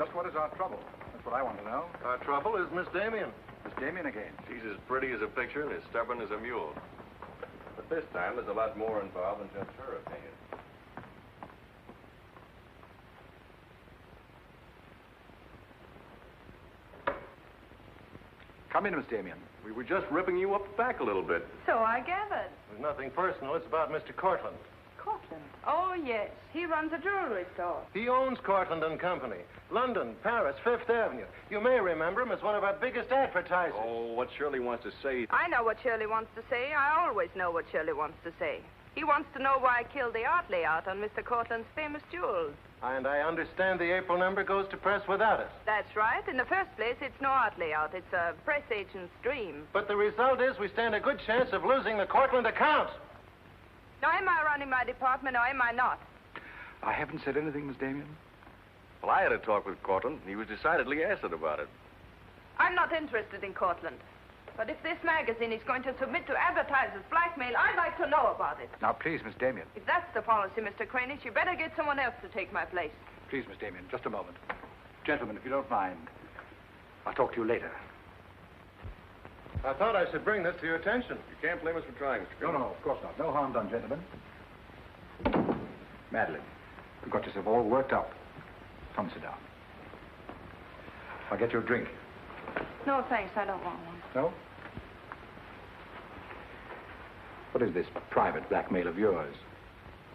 Just what is our trouble? That's what I want to know. Our trouble is Miss Damien. Miss Damien again. She's as pretty as a picture and as stubborn as a mule. But this time, there's a lot more involved than just her opinion. Come in, Miss Damien. We were just ripping you up back a little bit. So I gathered. There's nothing personal. It's about Mr. Courtland. Courtland? Oh, yes. He runs a jewelry store. He owns Courtland and Company. London, Paris, Fifth Avenue. You may remember him as one of our biggest advertisers. Oh, what Shirley wants to say... I know what Shirley wants to say. I always know what Shirley wants to say. He wants to know why I killed the art layout on Mr. Courtland's famous jewels. And I understand the April number goes to press without it. That's right. In the first place, it's no art layout. It's a press agent's dream. But the result is we stand a good chance of losing the Courtland account. Now, am I running my department or am I not? I haven't said anything, Miss Damien. Well, I had a talk with Courtland. He was decidedly acid about it. I'm not interested in Courtland. But if this magazine is going to submit to advertisers' blackmail, I'd like to know about it. Now, please, Miss Damien. If that's the policy, Mr. Kranish, you better get someone else to take my place. Please, Miss Damien, just a moment. Gentlemen, if you don't mind, I'll talk to you later. I thought I should bring this to your attention. You can't blame us for trying, Mr. No, of course not. No harm done, gentlemen. Madeleine, you've got yourself all worked up. Come, sit down. I'll get you a drink. No, thanks. I don't want one. No? What is this private blackmail of yours?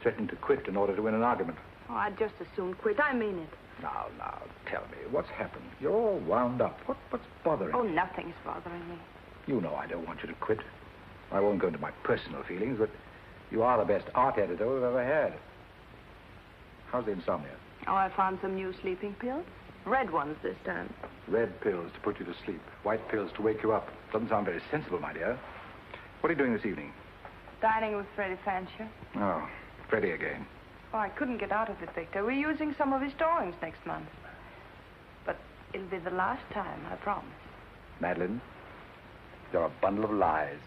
Threatening to quit in order to win an argument. Oh, I'd just as soon quit. I mean it. Now, tell me, what's happened? You're all wound up. What's bothering you? Oh, nothing's bothering me. You know I don't want you to quit. I won't go into my personal feelings, but you are the best art editor we've ever had. How's the insomnia? Oh, I found some new sleeping pills. Red ones this time. Red pills to put you to sleep. White pills to wake you up. Doesn't sound very sensible, my dear. What are you doing this evening? Dining with Freddie Fancher. Oh, Freddie again. Oh, I couldn't get out of it, Victor. We're using some of his drawings next month. But it'll be the last time, I promise. Madeleine, you're a bundle of lies.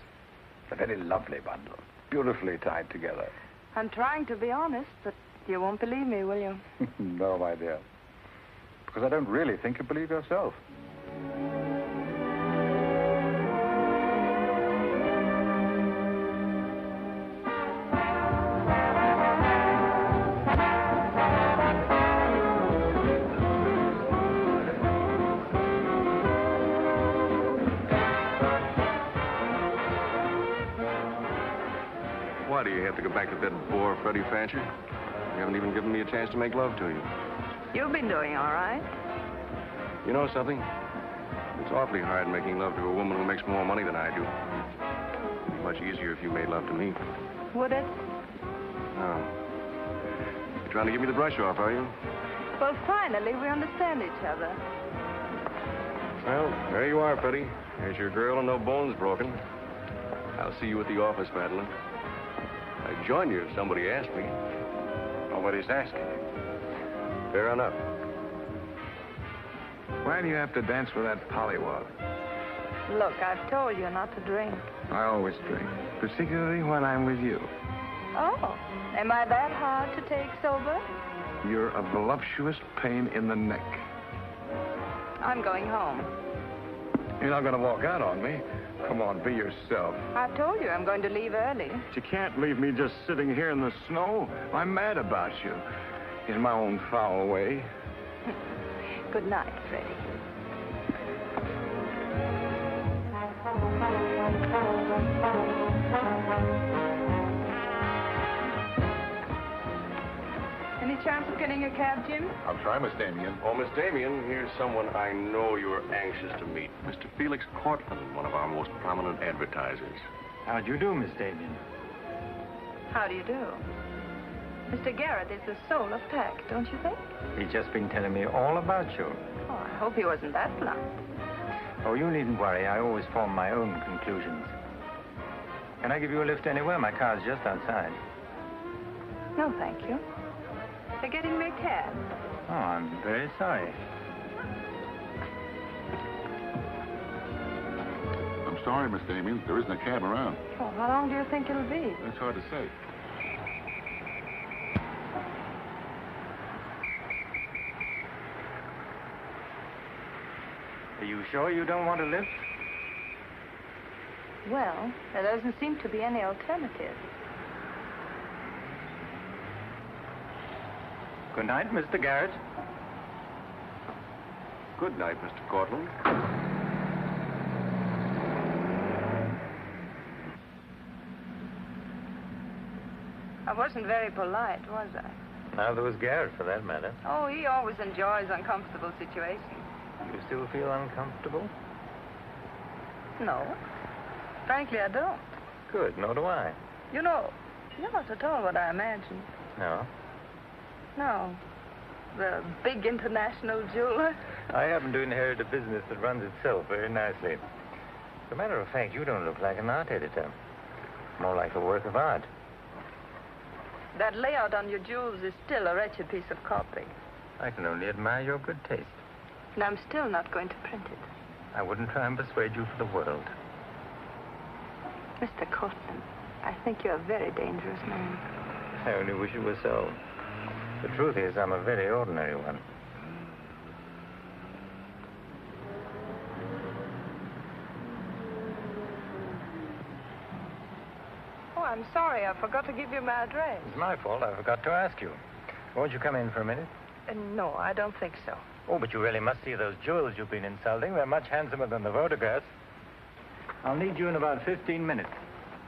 A very lovely bundle. Beautifully tied together. I'm trying to be honest, but you won't believe me, will you? No, my dear. Because I don't really think you believe yourself. Why do you have to go back to that bore, Freddie Fancher? You haven't even given me a chance to make love to you. You've been doing all right. You know something? It's awfully hard making love to a woman who makes more money than I do. It'd be much easier if you made love to me. Would it? Oh. You're trying to give me the brush off, are you? Well, finally, we understand each other. Well, there you are, Freddie. There's your girl and no bones broken. I'll see you at the office, Madeleine. I'd join you if somebody asked me. Nobody's asking. Fair enough. Why do you have to dance with that pollywog? Look, I've told you not to drink. I always drink, particularly when I'm with you. Oh, am I that hard to take sober? You're a voluptuous pain in the neck. I'm going home. You're not going to walk out on me. Come on, be yourself. I've told you I'm going to leave early. But you can't leave me just sitting here in the snow. I'm mad about you. In my own foul way. Good night, Freddie. Any chance of getting a cab, Jim? I'll try, Miss Damien. Oh, Miss Damien, here's someone I know you're anxious to meet. Mr. Felix Courtland, one of our most prominent advertisers. How do you do, Miss Damien? How do you do? Mr. Garet is the soul of tact, don't you think? He's just been telling me all about you. Oh, I hope he wasn't that blunt. Oh, you needn't worry. I always form my own conclusions. Can I give you a lift anywhere? My car's just outside. No, thank you. They're getting me a cab. Oh, I'm very sorry. I'm sorry, Miss Damien. There isn't a cab around. Oh, how long do you think it'll be? That's hard to say. you sure you don't want to lift? Well, there doesn't seem to be any alternative. Good night, Mr. Garet. Good night, Mr. Courtland. I wasn't very polite, was I? Neither was Garet, for that matter. Oh, he always enjoys uncomfortable situations. You still feel uncomfortable? No. Frankly, I don't. Good, nor do I. You're not at all what I imagined. No? No. The big international jeweler. I happen to inherit a business that runs itself very nicely. As a matter of fact, you don't look like an art editor. More like a work of art. That layout on your jewels is still a wretched piece of copy. I can only admire your good taste. And I'm still not going to print it. I wouldn't try and persuade you for the world. Mr. Courtland, I think you're a very dangerous man. I only wish it were so. The truth is, I'm a very ordinary one. Oh, I'm sorry. I forgot to give you my address. It's my fault. I forgot to ask you. Won't you come in for a minute? No, I don't think so. Oh, but you really must see those jewels you've been insulting. They're much handsomer than the photographs. I'll need you in about 15 minutes.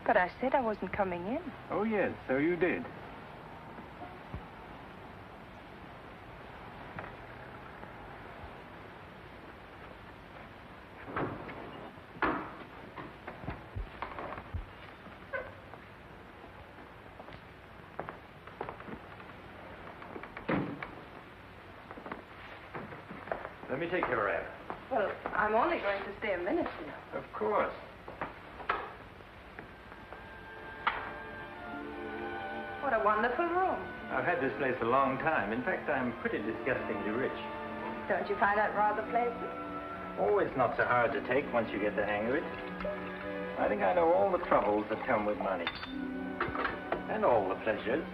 But I said I wasn't coming in. Oh, yes, so you did. Let me take your wrap. Well, I'm only going to stay a minute, you know. Of course. What a wonderful room. I've had this place a long time. In fact, I'm pretty disgustingly rich. Don't you find that rather pleasant? Oh, it's not so hard to take once you get the hang of it. I think I know all the troubles that come with money. And all the pleasures.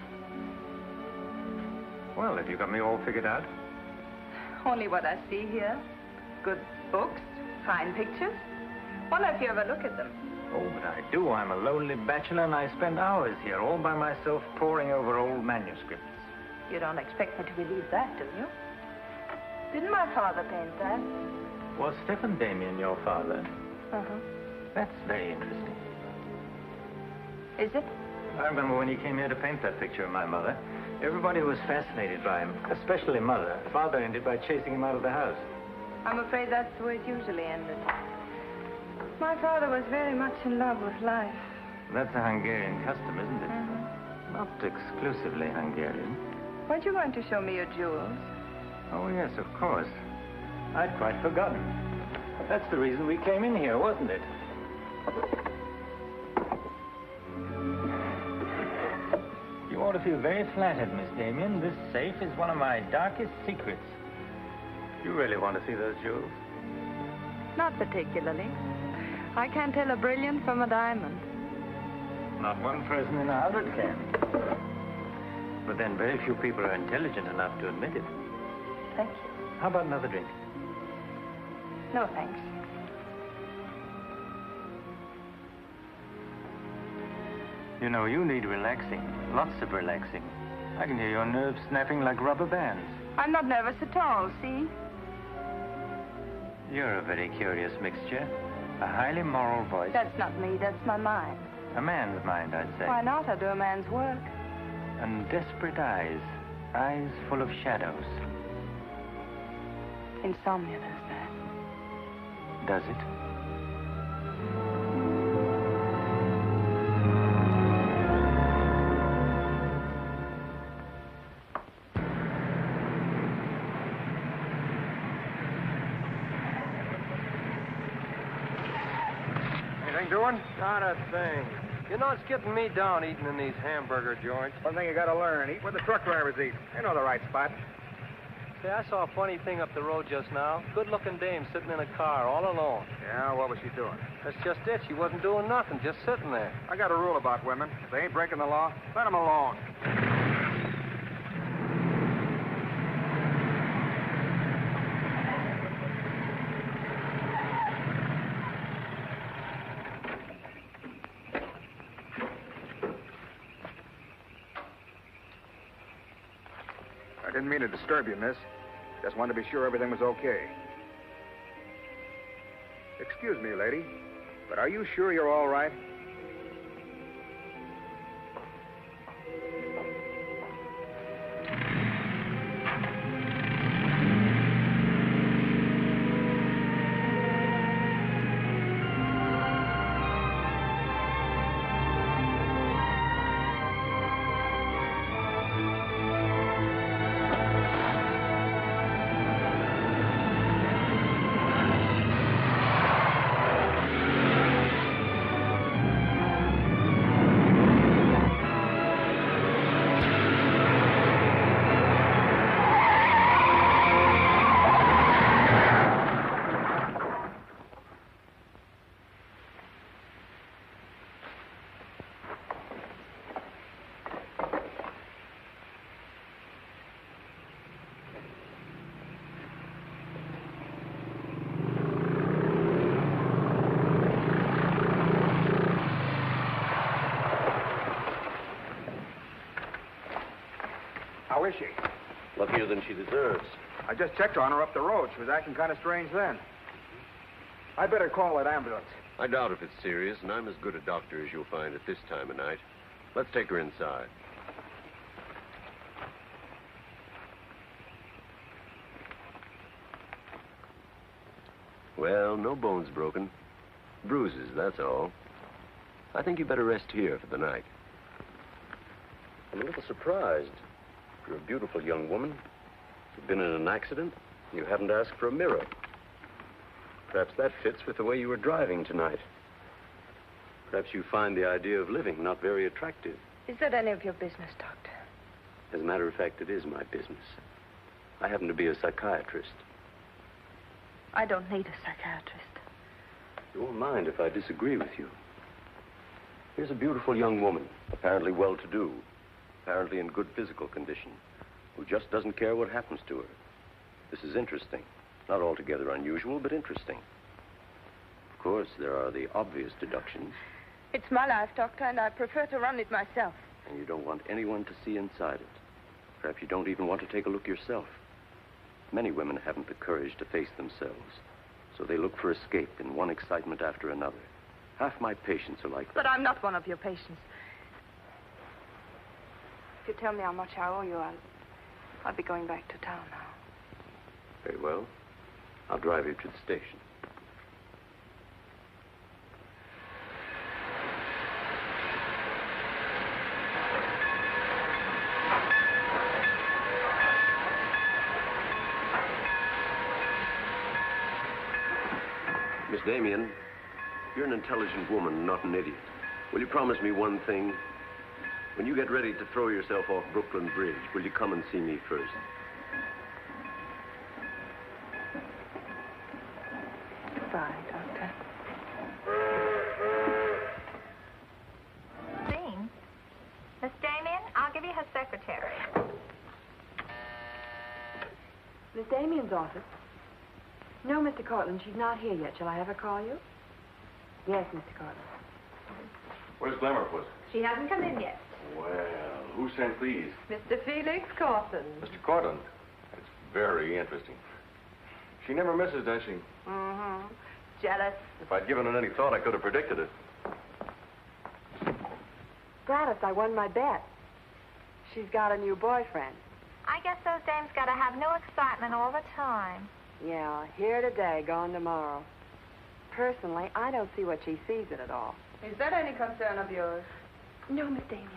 Well, have you got me all figured out? Only what I see here. Good books, fine pictures. Wonder if you ever look at them. Oh, but I do. I'm a lonely bachelor, and I spend hours here all by myself poring over old manuscripts. You don't expect me to believe that, do you? Didn't my father paint that? Was Stephen Damien your father? Uh-huh. That's very interesting. Is it? I remember when he came here to paint that picture of my mother. Everybody was fascinated by him, especially Mother. Father ended by chasing him out of the house. I'm afraid that's the way it usually ended. My father was very much in love with life. That's a Hungarian custom, isn't it? Mm-hmm. Not exclusively Hungarian. Weren't you going to show me your jewels? Oh, yes, of course. I'd quite forgotten. That's the reason we came in here, wasn't it? You ought to feel very flattered, Miss Damien. This safe is one of my darkest secrets. You really want to see those jewels? Not particularly. I can't tell a brilliant from a diamond. Not one person in 100 can. But then very few people are intelligent enough to admit it. Thank you. How about another drink? No, thanks. You know, you need relaxing. Lots of relaxing. I can hear your nerves snapping like rubber bands. I'm not nervous at all, see? You're a very curious mixture. A highly moral voice. That's not me, that's my mind. A man's mind, I'd say. Why not? I do a man's work. And desperate eyes. Eyes full of shadows. Insomnia does that. Does it? Anything doing? Not a thing. You know, it's getting me down eating in these hamburger joints. One thing you gotta learn, eat where the truck drivers eat. They know the right spot. Say, I saw a funny thing up the road just now. Good-looking dame sitting in a car all alone. Yeah, what was she doing? That's just it. She wasn't doing nothing, just sitting there. I got a rule about women. If they ain't breaking the law, let them alone. Didn't mean to disturb you, miss. Just wanted to be sure everything was okay. Excuse me, lady, but are you sure you're all right? How is she? Luckier than she deserves. I just checked on her up the road. She was acting kind of strange then. I'd better call that ambulance. I doubt if it's serious, and I'm as good a doctor as you'll find at this time of night. Let's take her inside. Well, no bones broken. Bruises, that's all. I think you better rest here for the night. I'm a little surprised. You're a beautiful young woman. You've been in an accident. You haven't asked for a mirror. Perhaps that fits with the way you were driving tonight. Perhaps you find the idea of living not very attractive. Is that any of your business, Doctor? As a matter of fact, it is my business. I happen to be a psychiatrist. I don't need a psychiatrist. You won't mind if I disagree with you. Here's a beautiful young woman, apparently well-to-do, apparently in good physical condition, who just doesn't care what happens to her. This is interesting. Not altogether unusual, but interesting. Of course, there are the obvious deductions. It's my life, Doctor, and I prefer to run it myself. And you don't want anyone to see inside it. Perhaps you don't even want to take a look yourself. Many women haven't the courage to face themselves, so they look for escape in one excitement after another. Half my patients are like that. But I'm not one of your patients. If you tell me how much I owe you, I'll be going back to town now. Very well. I'll drive you to the station. Miss Damien, you're an intelligent woman, not an idiot. Will you promise me one thing? When you get ready to throw yourself off Brooklyn Bridge, will you come and see me first? Goodbye, Doctor. Dean, Miss Damien, I'll give you her secretary. Miss Damien's office? No, Mr. Courtland, she's not here yet. Shall I have her call you? Yes, Mr. Courtland. Where's Lamarr, puss? She hasn't come in yet. Well, who sent these? Mr. Felix Courtland. Mr. Courtland. That's very interesting. She never misses, does she? Mm-hmm. Jealous. If I'd given it any thought, I could have predicted it. Gladys, I won my bet. She's got a new boyfriend. I guess those dames gotta have new excitement all the time. Yeah, here today, gone tomorrow. Personally, I don't see what she sees in it all. Is that any concern of yours? No, Miss Damien.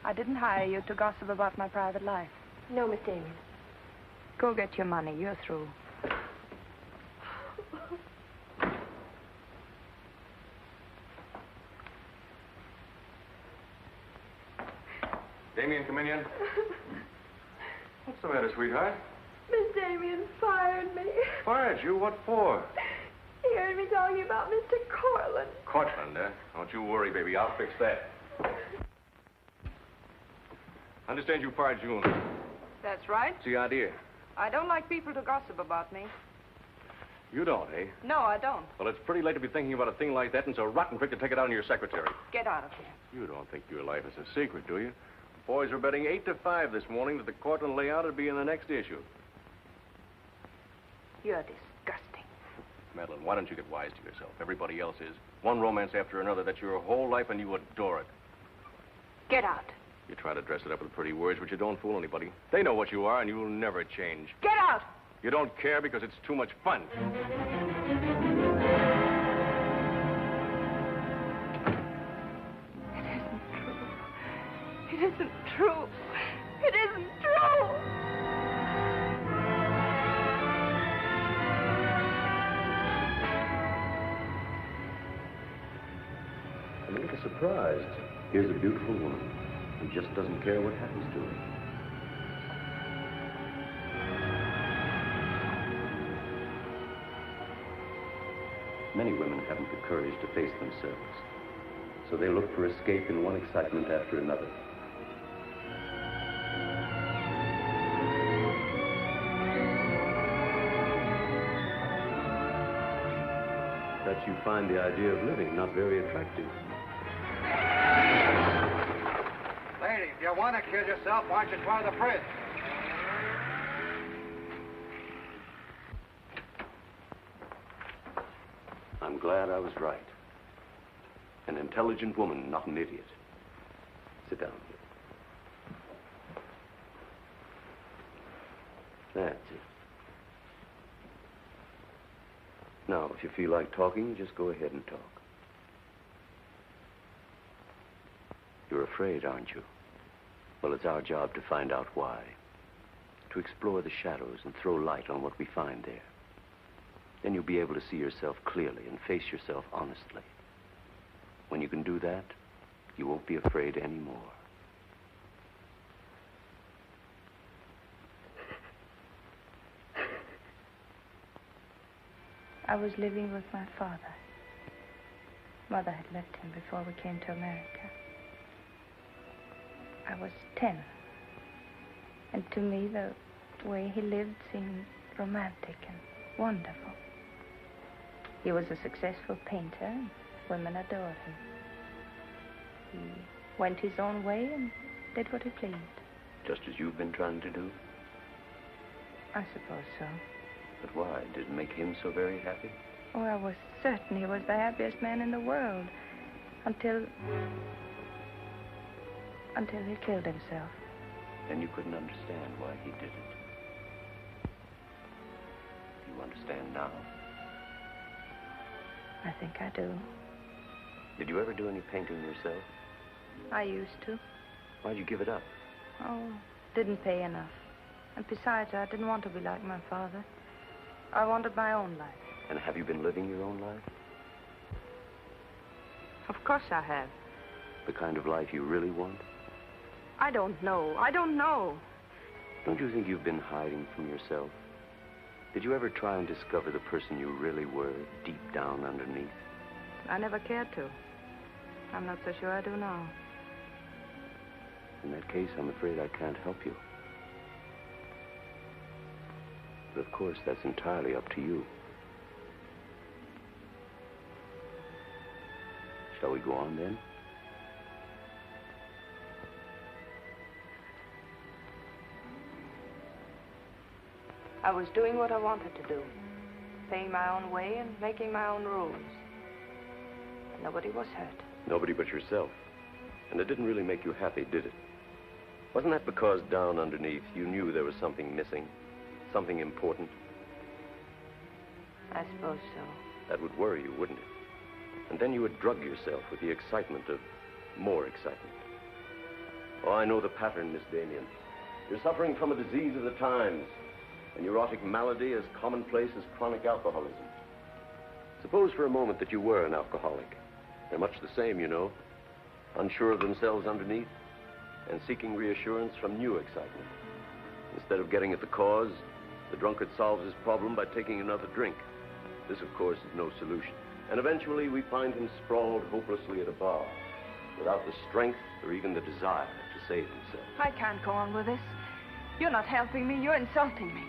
I didn't hire you to gossip about my private life. No, Miss Damien. Go get your money. You're through. Damien, come in yet? What's the matter, sweetheart? Miss Damien fired me. Fired you? What for? He heard me talking about Mr. Courtland. Courtland, eh? Don't you worry, baby. I'll fix that. I understand you fired June. That's right. What's the idea? I don't like people to gossip about me. You don't, eh? No, I don't. Well, it's pretty late to be thinking about a thing like that, and it's a rotten trick to take it out on your secretary. Get out of here. You don't think your life is a secret, do you? Boys were betting 8-5 this morning that the Courtland layout would be in the next issue. You're disgusting. Madeleine, why don't you get wise to yourself? Everybody else is. One romance after another. That's your whole life, and you adore it. Get out. You try to dress it up with pretty words, but you don't fool anybody. They know what you are, and you'll never change. Get out! You don't care because it's too much fun. It isn't true. It isn't true. I'm a little surprised. Here's a beautiful woman who just doesn't care what happens to her. Many women haven't the courage to face themselves, so they look for escape in one excitement after another. That you find the idea of living not very attractive. Lady, if you want to kill yourself, why don't you try the fridge? I'm glad I was right. An intelligent woman, not an idiot. Sit down here. That's it. Now, if you feel like talking, just go ahead and talk. You're afraid, aren't you? Well, it's our job to find out why. To explore the shadows and throw light on what we find there. Then you'll be able to see yourself clearly and face yourself honestly. When you can do that, you won't be afraid anymore. I was living with my father. Mother had left him before we came to America. I was 10. And to me, the way he lived seemed romantic and wonderful. He was a successful painter, and women adored him. He went his own way and did what he pleased. Just as you've been trying to do? I suppose so. But why? Did it make him so very happy? Oh, I was certain he was the happiest man in the world. Until he killed himself. Then you couldn't understand why he did it. You understand now? I think I do. Did you ever do any painting yourself? I used to. Why'd you give it up? Oh, didn't pay enough. And besides, I didn't want to be like my father. I wanted my own life. And have you been living your own life? Of course I have. The kind of life you really want? I don't know. I don't know. Don't you think you've been hiding from yourself? Did you ever try and discover the person you really were, deep down underneath? I never cared to. I'm not so sure I do now. In that case, I'm afraid I can't help you. But of course, that's entirely up to you. Shall we go on then? I was doing what I wanted to do. Paying my own way and making my own rules. Nobody was hurt. Nobody but yourself. And it didn't really make you happy, did it? Wasn't that because down underneath you knew there was something missing? Something important? I suppose so. That would worry you, wouldn't it? And then you would drug yourself with the excitement of more excitement. Oh, I know the pattern, Miss Damien. You're suffering from a disease of the times. A neurotic malady as commonplace as chronic alcoholism. Suppose for a moment that you were an alcoholic. They're much the same, you know. Unsure of themselves underneath and seeking reassurance from new excitement. Instead of getting at the cause, the drunkard solves his problem by taking another drink. This, of course, is no solution. And eventually we find him sprawled hopelessly at a bar, without the strength or even the desire to save himself. I can't go on with this. You're not helping me. You're insulting me.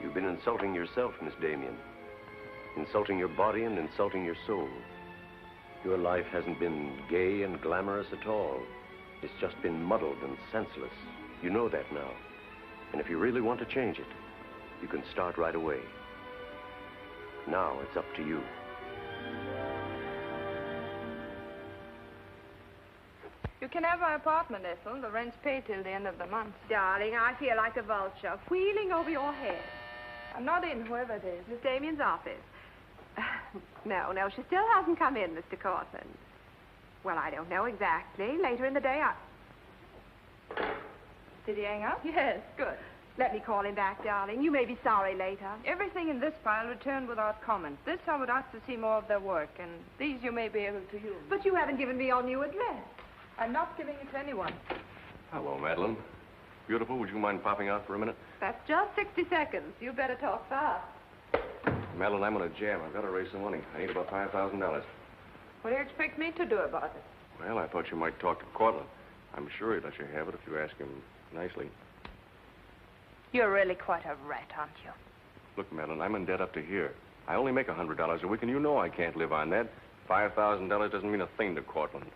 You've been insulting yourself, Miss Damien. Insulting your body and insulting your soul. Your life hasn't been gay and glamorous at all. It's just been muddled and senseless. You know that now. And if you really want to change it, you can start right away. Now it's up to you. You can have my apartment, Ethel. The rent's paid till the end of the month. Darling, I feel like a vulture wheeling over your head. I'm not in, whoever it is. Miss Damien's office. No, she still hasn't come in, Mr. Courtland. Well, I don't know exactly. Later in the day, Did he hang up? Yes, good. Let me call him back, darling. You may be sorry later. Everything in this file returned without comment. This I would ask to see more of their work, and these you may be able to use. But you haven't given me your new address. I'm not giving it to anyone. Hello, Madeleine. Beautiful, would you mind popping out for a minute? That's just 60 seconds. You better talk fast. Madeline, I'm on a jam. I've got to raise some money. I need about $5,000. What do you expect me to do about it? Well, I thought you might talk to Courtland. I'm sure he'd let you have it if you ask him nicely. You're really quite a rat, aren't you? Look, Madeline, I'm in debt up to here. I only make $100 a week, and you know I can't live on that. $5,000 doesn't mean a thing to Courtland.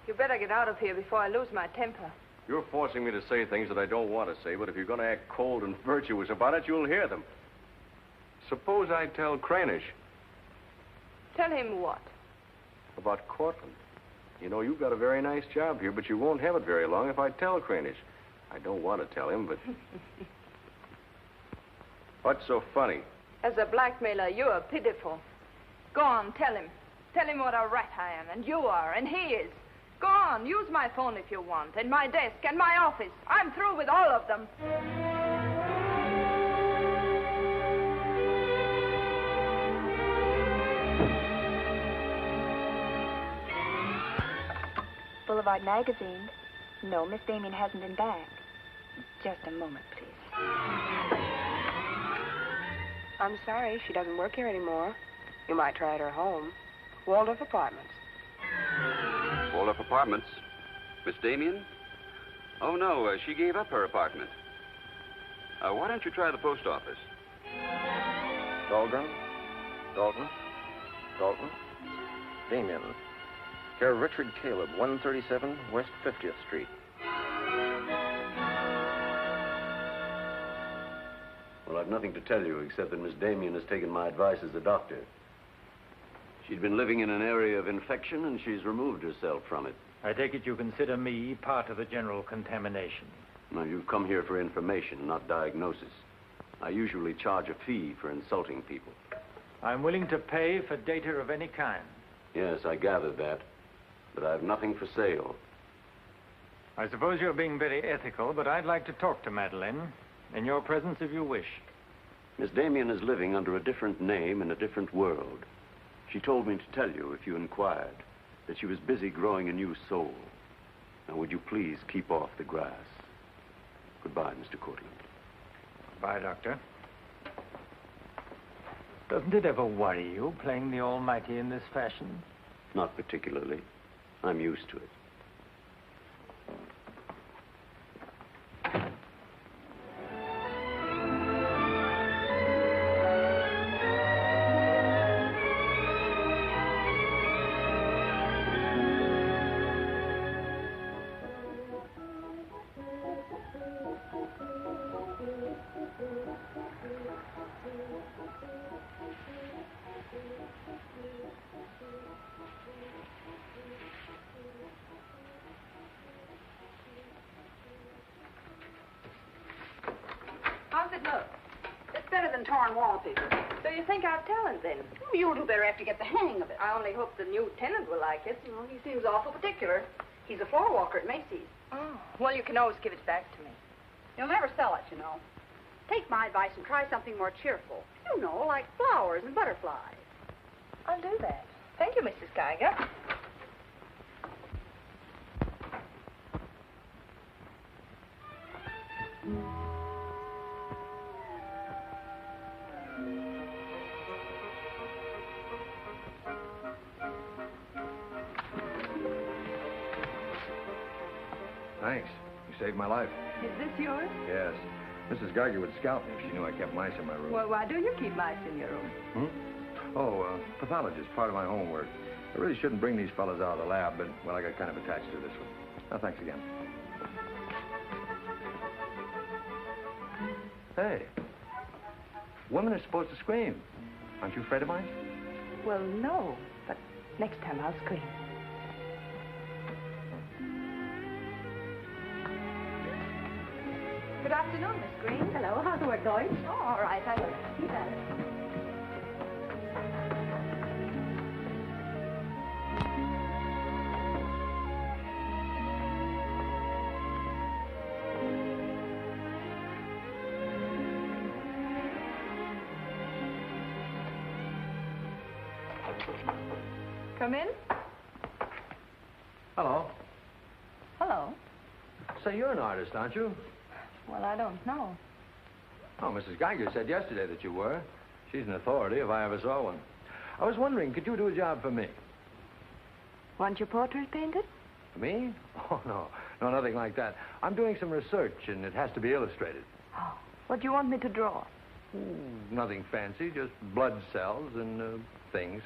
You better get out of here before I lose my temper. You're forcing me to say things that I don't want to say, but if you're going to act cold and virtuous about it, you'll hear them. Suppose I tell Kranish. Tell him what? About Courtland. You know, you've got a very nice job here, but you won't have it very long if I tell Kranish. I don't want to tell him, but... What's so funny? As a blackmailer, you are pitiful. Go on, tell him. Tell him what a rat I am, and you are, and he is. Go on, use my phone if you want, and my desk, and my office. I'm through with all of them. Boulevard magazine. No, Miss Damien hasn't been back. Just a moment, please. I'm sorry, she doesn't work here anymore. You might try at her home. Waldorf Apartments. Waldorf Apartments? Miss Damien? Oh, no, she gave up her apartment. Why don't you try the post office? Dahlgren? Dalton? Damien. Care of Richard Caleb, 137 West 50th Street. Well, I've nothing to tell you except that Miss Damien has taken my advice as a doctor. She'd been living in an area of infection, and she's removed herself from it. I take it you consider me part of the general contamination. Now, you've come here for information, not diagnosis. I usually charge a fee for insulting people. I'm willing to pay for data of any kind. Yes, I gathered that. But I have nothing for sale. I suppose you're being very ethical, but I'd like to talk to Madeleine. In your presence, if you wish. Miss Damien is living under a different name in a different world. She told me to tell you, if you inquired, that she was busy growing a new soul. Now, would you please keep off the grass? Goodbye, Mr. Courtland. Bye, Doctor. Doesn't it ever worry you, playing the almighty in this fashion? Not particularly. I'm used to it. How's it look? It's better than torn wallpaper. So you think I have talent, then? You'll do better after you get the hang of it. I only hope the new tenant will like it. Well, he seems awful particular. He's a floor walker at Macy's. Oh, well, you can always give it back to me. You'll never sell it, you know. Take my advice and try something more cheerful. You know, like flowers and butterflies. I'll do that. Thank you, Mrs. Geiger. Thanks. You saved my life. Is this yours? Yes. Mrs. Geiger would scalp me if she knew I kept mice in my room. Well, why do you keep mice in your room? Pathologist, part of my homework. I really shouldn't bring these fellas out of the lab, but, well, I got kind of attached to this one. Oh, thanks again. Hey, women are supposed to scream. Aren't you afraid of mine? Well, no, but next time I'll scream. Good afternoon, Miss Green. Hello, how's the work going? Oh, all right, I will. You bet. Come in. Hello. Hello. Say, you're an artist, aren't you? Well, I don't know. Oh, Mrs. Geiger said yesterday that you were. She's an authority if I ever saw one. I was wondering, could you do a job for me? Want your portrait painted? For me? Oh, no. No, nothing like that. I'm doing some research, and it has to be illustrated. Oh, what do you want me to draw? Nothing fancy, just blood cells and things.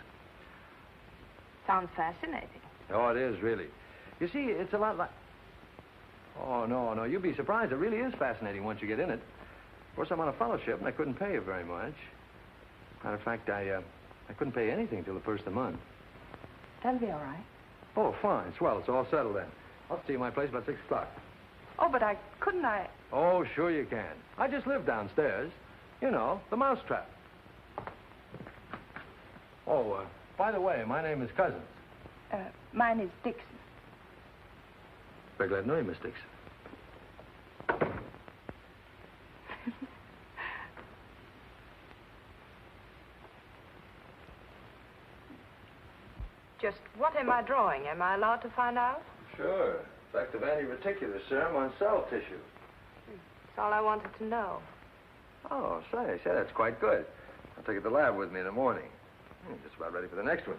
Sounds fascinating. Oh, it is, really. You see, it's a lot like... Oh, no, you'd be surprised. It really is fascinating once you get in it. Of course, I'm on a fellowship, and I couldn't pay you very much. Matter of fact, I couldn't pay anything till the first of the month. That'll be all right. Oh, fine. Swell. It's all settled then. I'll see you at my place about 6 o'clock. Oh, but couldn't I... Oh, sure you can. I just live downstairs. You know, the mousetrap. Oh, by the way, my name is Cousins. Mine is Dixon. Very glad to know you, Miss Dixon. Just what am I drawing? Am I allowed to find out? Sure. Effect of anti-reticular serum on cell tissue. That's all I wanted to know. Oh, say, that's quite good. I'll take it to the lab with me in the morning. I'm just about ready for the next one.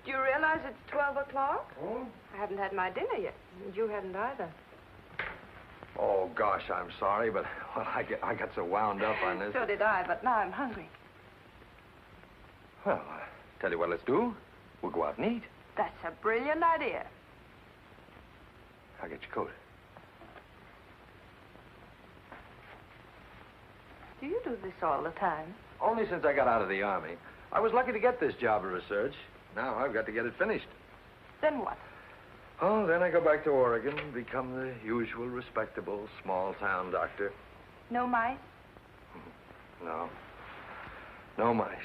Do you realize it's 12 o'clock? Oh? I haven't had my dinner yet. And you haven't either. Oh, gosh, I'm sorry, but well, I got so wound up on this. So did I, but now I'm hungry. Well, tell you what let's do. We'll go out and eat. That's a brilliant idea. I'll get your coat. Do you do this all the time? Only since I got out of the Army. I was lucky to get this job of research. Now I've got to get it finished. Then what? Oh, then I go back to Oregon and become the usual respectable small-town doctor. No mice? No. No mice.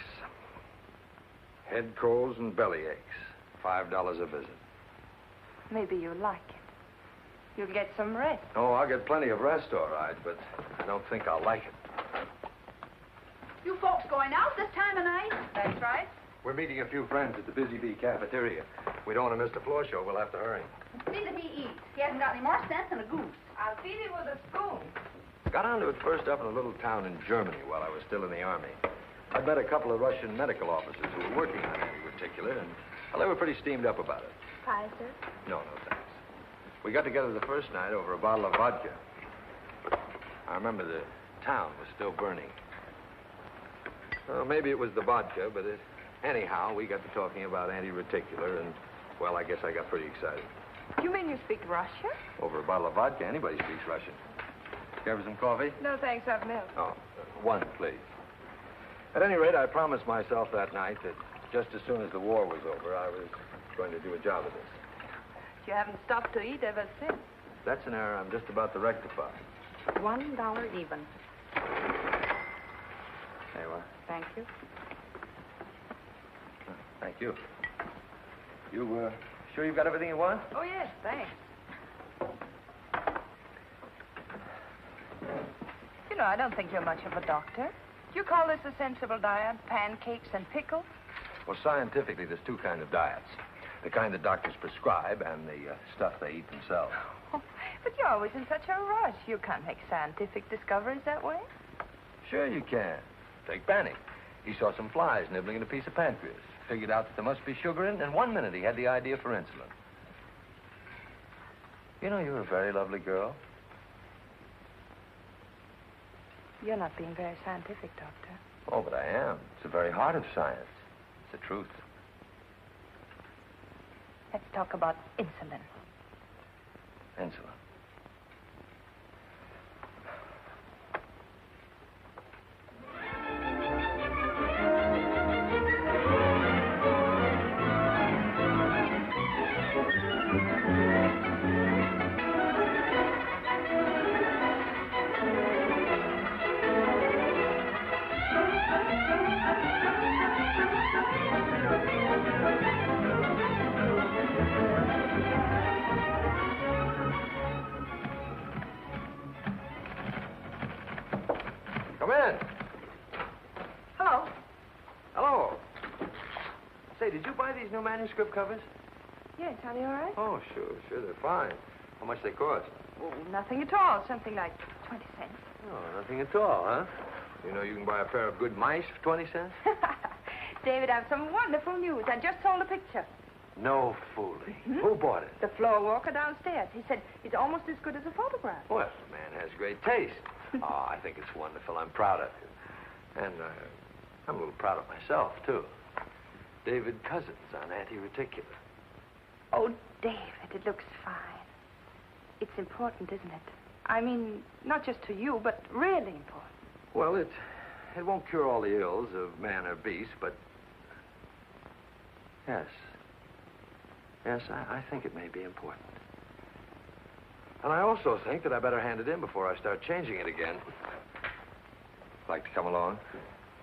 Head colds and belly aches. $5 a visit. Maybe you'll like it. You'll get some rest. Oh, I'll get plenty of rest, all right, but I don't think I'll like it. You folks going out this time of night? That's right. We're meeting a few friends at the Busy Bee cafeteria. We don't want to miss the floor show. We'll have to hurry. See that he eats. He hasn't got any more sense than a goose. I'll feed him with a spoon. Got onto it first up in a little town in Germany while I was still in the Army. I'd met a couple of Russian medical officers who were working on anti-reticular, and well, they were pretty steamed up about it. Pie, sir? No, thanks. We got together the first night over a bottle of vodka. I remember the town was still burning. Well, maybe it was the vodka, but anyhow, we got to talking about anti-reticular, and, well, I guess I got pretty excited. You mean you speak Russian? Over a bottle of vodka, anybody speaks Russian. Care for some coffee? No, thanks, I've milk. Oh, one, please. At any rate, I promised myself that night that just as soon as the war was over, I was going to do a job of this. You haven't stopped to eat ever since. That's an error I'm just about to rectify. $1 even. There you are. Thank you. Thank you. You, sure you've got everything you want? Oh, yes, thanks. You know, I don't think you're much of a doctor. Do you call this a sensible diet? Pancakes and pickles? Well, scientifically, there's two kinds of diets. The kind that doctors prescribe and the stuff they eat themselves. Oh, but you're always in such a rush. You can't make scientific discoveries that way. Sure you can. Take Banning. He saw some flies nibbling at a piece of pancreas. Figured out that there must be sugar in, and 1 minute he had the idea for insulin. You know, you're a very lovely girl. You're not being very scientific, Doctor. Oh, but I am. It's the very heart of science. It's the truth. Let's talk about insulin. Angela. Come in. Hello. Hello. Say, did you buy these new manuscript covers? Yes, are they all right? Oh, sure, they're fine. How much they cost? Oh, nothing at all. Something like 20 cents. Oh, nothing at all, huh? You know you can buy a pair of good mice for 20 cents? David, I have some wonderful news. I just sold a picture. No fooling. Who bought it? The floor walker downstairs. He said it's almost as good as a photograph. Well, the man has great taste. Oh, I think it's wonderful. I'm proud of you. And I'm a little proud of myself, too. David Cousins on anti-reticular. Oh, David, it looks fine. It's important, isn't it? I mean, not just to you, but really important. Well, it won't cure all the ills of man or beast, but... Yes. Yes, I think it may be important. And I also think that I better hand it in before I start changing it again. Like to come along?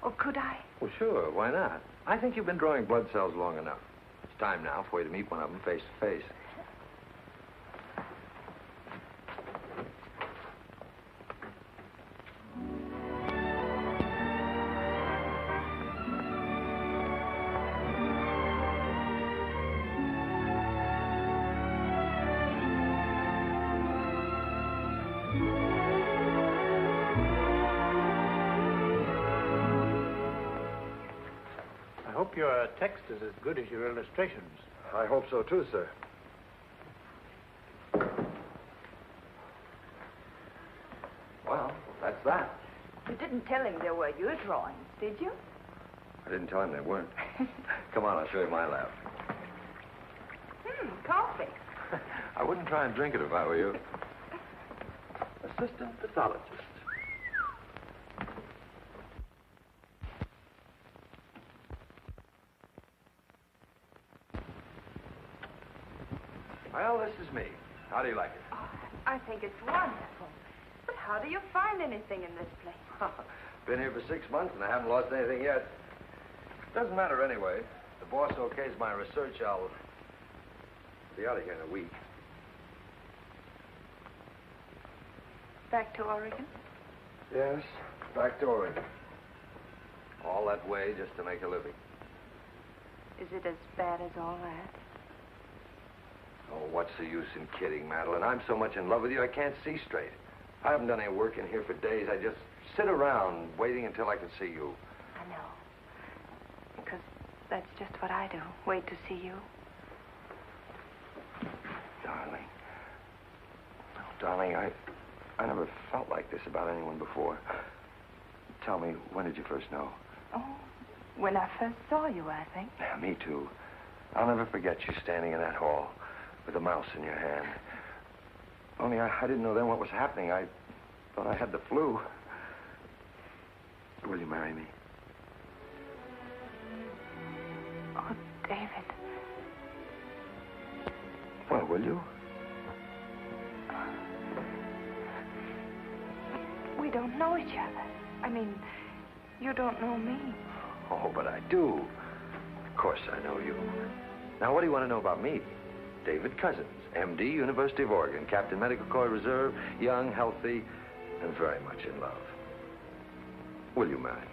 Oh, could I? Well, sure. Why not? I think you've been drawing blood cells long enough. It's time now for you to meet one of them face to face. I hope your text is as good as your illustrations. I hope so, too, sir. Well, that's that. You didn't tell him they were your drawings, did you? I didn't tell him they weren't. Come on, I'll show you my lab. Coffee. I wouldn't try and drink it if I were you. Assistant pathologist. Well, this is me. How do you like it? Oh, I think it's wonderful. But how do you find anything in this place? Been here for 6 months and I haven't lost anything yet. Doesn't matter anyway. If the boss okays my research, I'll be out of here in a week. Back to Oregon? Yes, back to Oregon. All that way just to make a living. Is it as bad as all that? Oh, what's the use in kidding, Madeleine? I'm so much in love with you, I can't see straight. I haven't done any work in here for days. I just sit around waiting until I can see you. I know. Because that's just what I do. Wait to see you. Darling. Oh, darling, I never felt like this about anyone before. Tell me, when did you first know? Oh, when I first saw you, I think. Yeah, me too. I'll never forget you standing in that hall with a mouse in your hand. Only I didn't know then what was happening. I thought I had the flu. Will you marry me? Oh, David. Well, will you? We don't know each other. I mean, you don't know me. Oh, but I do. Of course I know you. Now, what do you want to know about me? David Cousins, M.D., University of Oregon, Captain Medical Corps Reserve, young, healthy, and very much in love. Will you marry me?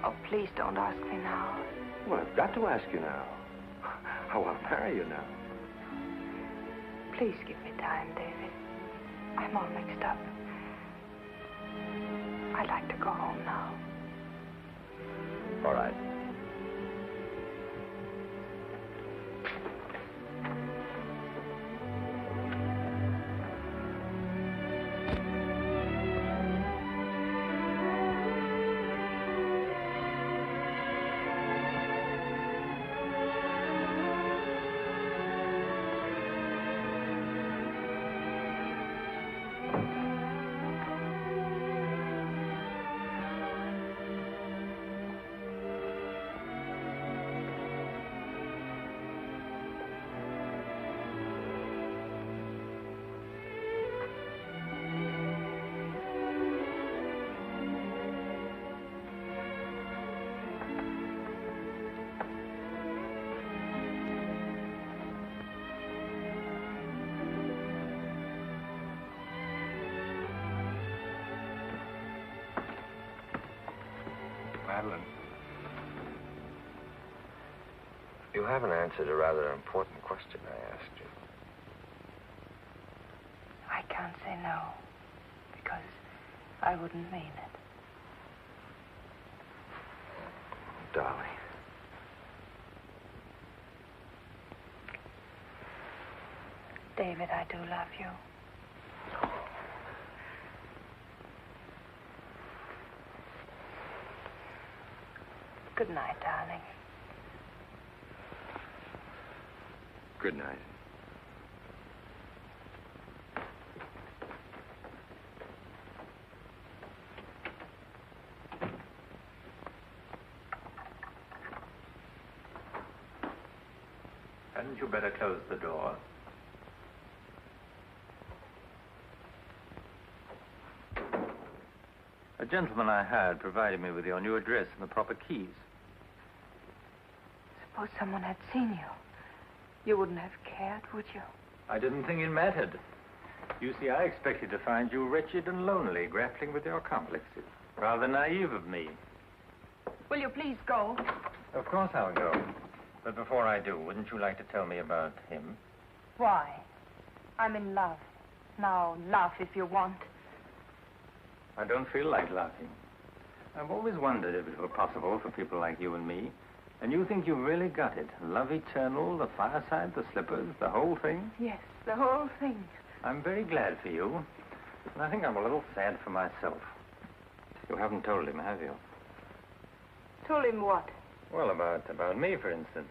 Oh, please don't ask me now. Well, I've got to ask you now. I want to marry you now. Please give me time, David. I'm all mixed up. I'd like to go home now. All right. Madeleine. You haven't answered a rather important question I asked you. I can't say no, because I wouldn't mean it. Darling. David, I do love you. Good night, darling. Good night. Hadn't you better close the door? A gentleman I hired provided me with your new address and the proper keys. Suppose someone had seen you. You wouldn't have cared, would you? I didn't think it mattered. You see, I expected to find you wretched and lonely, grappling with your complexes. Rather naive of me. Will you please go? Of course I'll go. But before I do, wouldn't you like to tell me about him? Why? I'm in love. Now, laugh if you want. I don't feel like laughing. I've always wondered if it were possible for people like you and me. And you think you've really got it? Love eternal, the fireside, the slippers, the whole thing? Yes, the whole thing. I'm very glad for you. And I think I'm a little sad for myself. You haven't told him, have you? Told him what? Well, about me, for instance.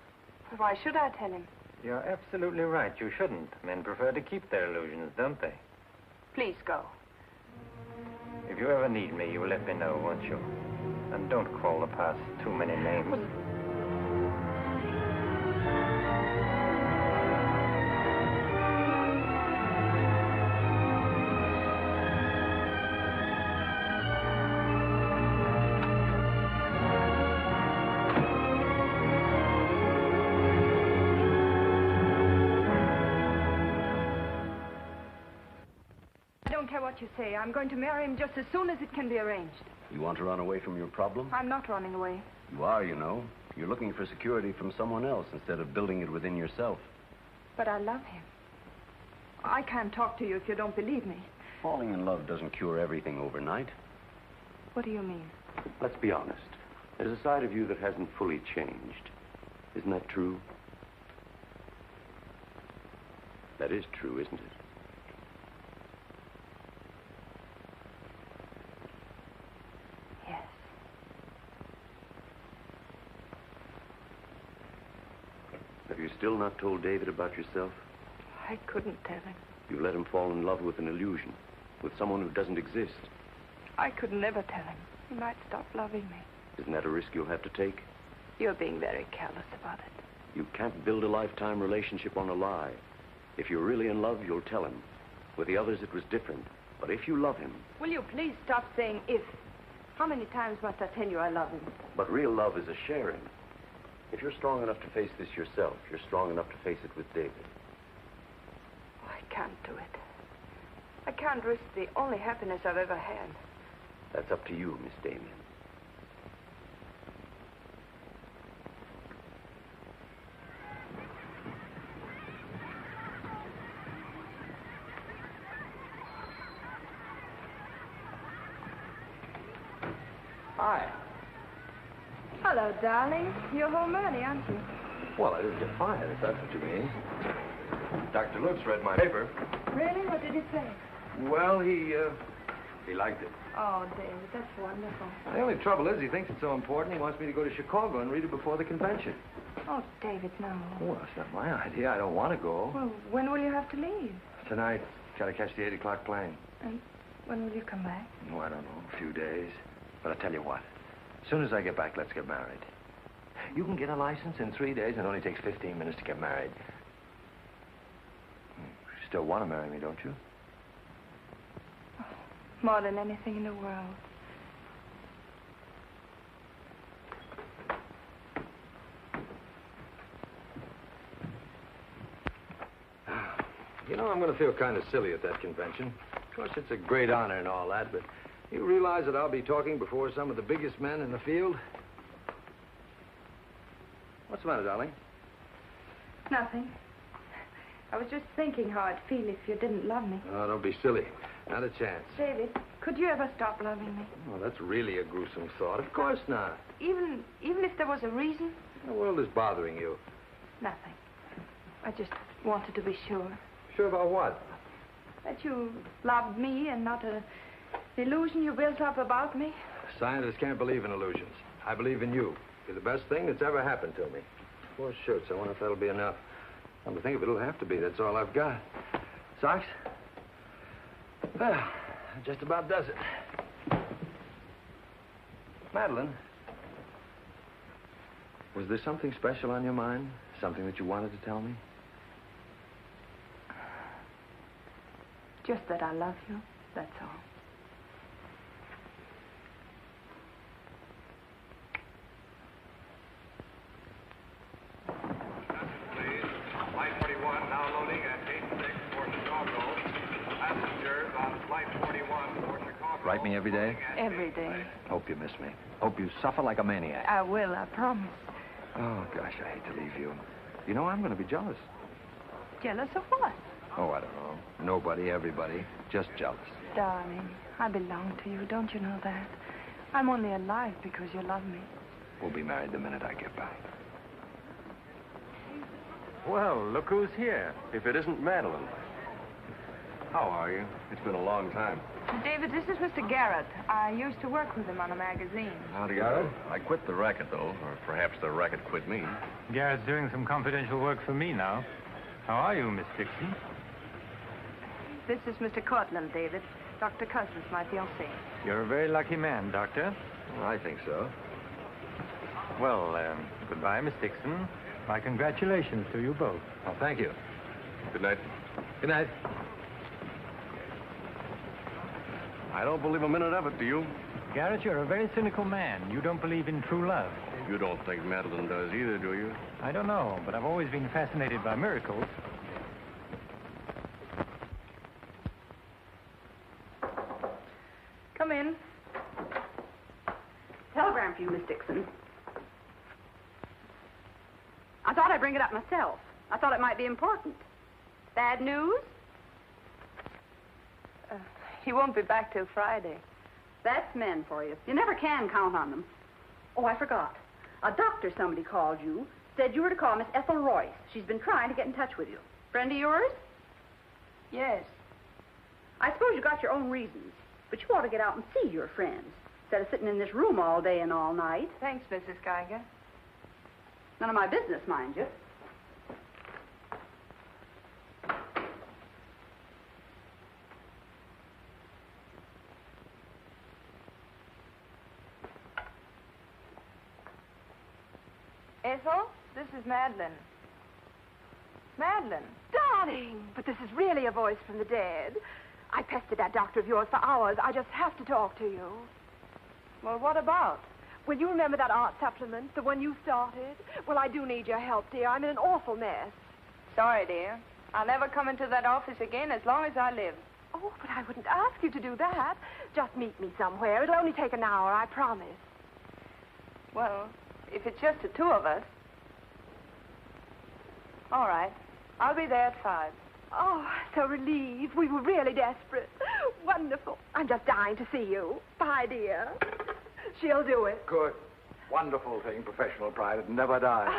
Why should I tell him? You're absolutely right. You shouldn't. Men prefer to keep their illusions, don't they? Please go. If you ever need me, you'll let me know, won't you? And don't call the past too many names. What you say. I'm going to marry him just as soon as it can be arranged. You want to run away from your problem? I'm not running away. You are, you know. You're looking for security from someone else instead of building it within yourself. But I love him. I can't talk to you if you don't believe me. Falling in love doesn't cure everything overnight. What do you mean? Let's be honest. There's a side of you that hasn't fully changed. Isn't that true? That is true, isn't it? Have you still not told David about yourself? I couldn't tell him. You let him fall in love with an illusion, with someone who doesn't exist. I could never tell him. He might stop loving me. Isn't that a risk you'll have to take? You're being very careless about it. You can't build a lifetime relationship on a lie. If you're really in love, you'll tell him. With the others, it was different. But if you love him... Will you please stop saying if? How many times must I tell you I love him? But real love is a sharing. If you're strong enough to face this yourself, you're strong enough to face it with David. Oh, I can't do it. I can't risk the only happiness I've ever had. That's up to you, Miss Damien. Hi. Hello, darling. You're home early, aren't you? Well, I didn't get fired, if that's what you mean. Dr. Lutz read my paper. Really? What did he say? Well, he liked it. Oh, David, that's wonderful. The only trouble is he thinks it's so important he wants me to go to Chicago and read it before the convention. Oh, David, no. Well, that's not my idea. I don't want to go. Well, when will you have to leave? Tonight. Got to catch the 8 o'clock plane. And when will you come back? Oh, I don't know. A few days. But I'll tell you what. As soon as I get back, let's get married. You can get a license in 3 days, and it only takes 15 minutes to get married. You still want to marry me, don't you? Oh, more than anything in the world. You know, I'm going to feel kind of silly at that convention. Of course, it's a great honor and all that, but you realize that I'll be talking before some of the biggest men in the field? the matter, darling? Nothing. I was just thinking how I'd feel if you didn't love me. Oh, don't be silly. Not a chance. David, could you ever stop loving me? Oh, that's really a gruesome thought. Of course not. Even if there was a reason? The world is bothering you. Nothing. I just wanted to be sure. Sure about what? That you loved me and not an illusion you built up about me. Scientists can't believe in illusions. I believe in you. You're the best thing that's ever happened to me. 4 shirts. I wonder if that'll be enough. Come to think of it, it'll have to be. That's all I've got. Socks? Well, that just about does it. Madeleine, was there something special on your mind? Something that you wanted to tell me? Just that I love you, that's all. Flight 41 now loading at gate 6 for Chicago. Passengers on Flight 41 for Chicago. Write me every day? Every day. Hope you miss me. Hope you suffer like a maniac. I will, I promise. Oh, gosh, I hate to leave you. You know, I'm going to be jealous. Jealous of what? Oh, I don't know. Nobody, everybody. Just jealous. Darling, I belong to you. Don't you know that? I'm only alive because you love me. We'll be married the minute I get back. Well, look who's here. If it isn't Madeleine. How are you? It's been a long time. David, this is Mr. Garet. I used to work with him on a magazine. How do you know? I quit the racket, though. Or perhaps the racket quit me. Garet's doing some confidential work for me now. How are you, Miss Dixon? This is Mr. Courtland, David. Dr. Cousins, my fiancé. You're a very lucky man, Doctor. Well, I think so. Well, goodbye, Miss Dixon. My congratulations to you both. Oh, thank you. Good night. Good night. I don't believe a minute of it, do you? Garet, you're a very cynical man. You don't believe in true love. You don't think Madeleine does either, do you? I don't know, but I've always been fascinated by miracles. Come in. Telegram for you, Miss Dixon. I thought I'd bring it up myself. I thought it might be important. Bad news? He won't be back till Friday. That's men for you. You never can count on them. Oh, I forgot. A doctor somebody called you, said you were to call Miss Ethel Royce. She's been trying to get in touch with you. Friend of yours? Yes. I suppose you got your own reasons, but you ought to get out and see your friends, instead of sitting in this room all day and all night. Thanks, Mrs. Geiger. None of my business, mind you. Ethel, this is Madeleine. Madeleine. Darling, but this is really a voice from the dead. I pestered that doctor of yours for hours. I just have to talk to you. Well, what about? Well, you remember that art supplement, the one you started? Well, I do need your help, dear. I'm in an awful mess. Sorry, dear. I'll never come into that office again as long as I live. Oh, but I wouldn't ask you to do that. Just meet me somewhere. It'll only take an hour, I promise. Well, if it's just the two of us. All right. I'll be there at 5. Oh, so relieved. We were really desperate. Wonderful. I'm just dying to see you. Bye, dear. She'll do it. Good. Wonderful thing, professional pride. It never dies.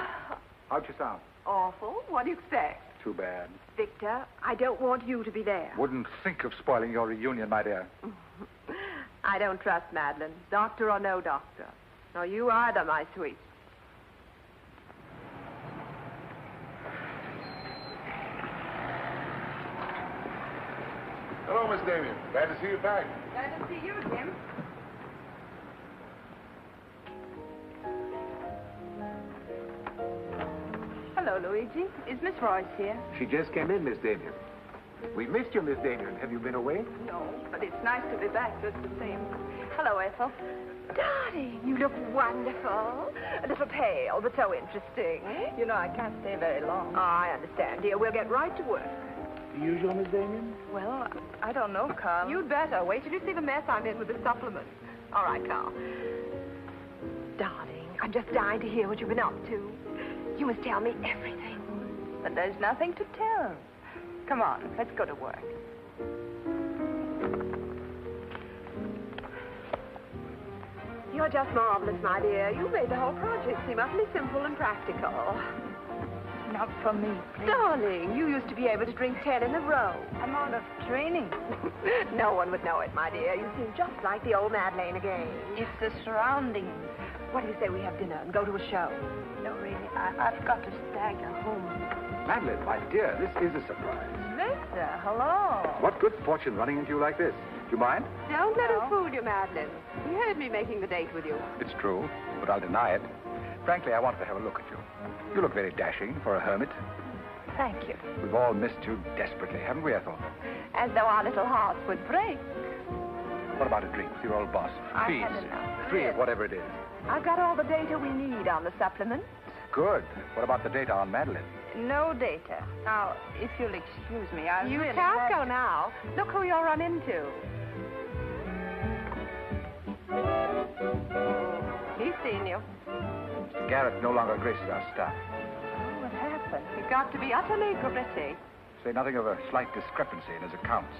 How'd you sound? Awful. What do you expect? Too bad. Victor, I don't want you to be there. Wouldn't think of spoiling your reunion, my dear. I don't trust Madeleine, doctor or no doctor. Nor you either, my sweet. Hello, Miss Damien. Glad to see you back. Glad to see you, Jim. Hello, Luigi. Is Miss Royce here? She just came in, Miss Damien. We missed you, Miss Damien. Have you been away? No, but it's nice to be back just the same. Hello, Ethel. Darling, you look wonderful. A little pale, but so interesting. You know, I can't stay very long. Oh, I understand, dear. We'll get right to work. The usual, Miss Damien? Well, I don't know, Carl. You'd better. Wait till you see the mess I'm in with the supplement. All right, Carl. Darling, I'm just dying to hear what you've been up to. You must tell me everything. But there's nothing to tell. Come on, let's go to work. You're just marvelous, my dear. You made the whole project seem utterly simple and practical. Not for me, please. Darling, you used to be able to drink 10 in a row. I'm out of training. No one would know it, my dear. You seem just like the old Madeleine again. It's the surroundings. What do you say we have dinner and go to a show? No, really, I've got to stagger home. Madeleine, my dear, this is a surprise. Victor, hello. What good fortune running into you like this? Do you mind? Don't let us fool you, Madeleine. You heard me making the date with you. It's true, but I'll deny it. Frankly, I wanted to have a look at you. You look very dashing for a hermit. Thank you. We've all missed you desperately, haven't we, Ethel? As though our little hearts would break. What about a drink with your old boss? I Please. had enough. 3 of whatever it is. I've got all the data we need on the supplement. Good. What about the data on Madeleine? No data. Now, if you'll excuse me, I You really can't have... go now. Look who you'll run into. He's seen you. Garet no longer graces our staff. Oh, what happened? He got to be utterly gritty. Say nothing of a slight discrepancy in his accounts.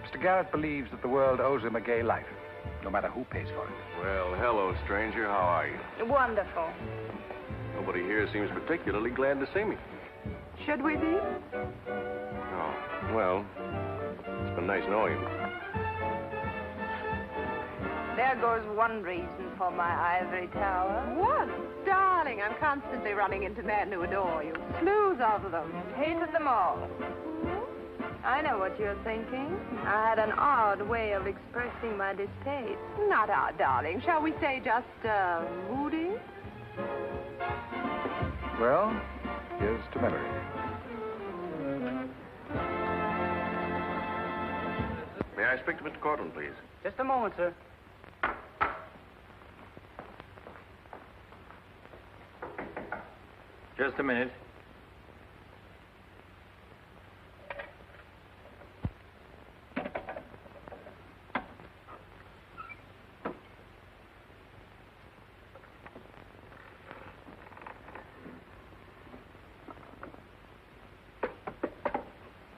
Mr. Garet believes that the world owes him a gay life, no matter who pays for it. Well, hello, stranger. How are you? Wonderful. Nobody here seems particularly glad to see me. Should we be? Oh, well, it's been nice knowing you. There goes one reason for my ivory tower. What? Darling, I'm constantly running into men who adore you. Slews of them. Hated them all. I know what you're thinking. I had an odd way of expressing my distaste. Not odd, darling. Shall we say just, moody? Well, here's to memory. May I speak to Mr. Courtland, please? Just a moment, sir. Just a minute.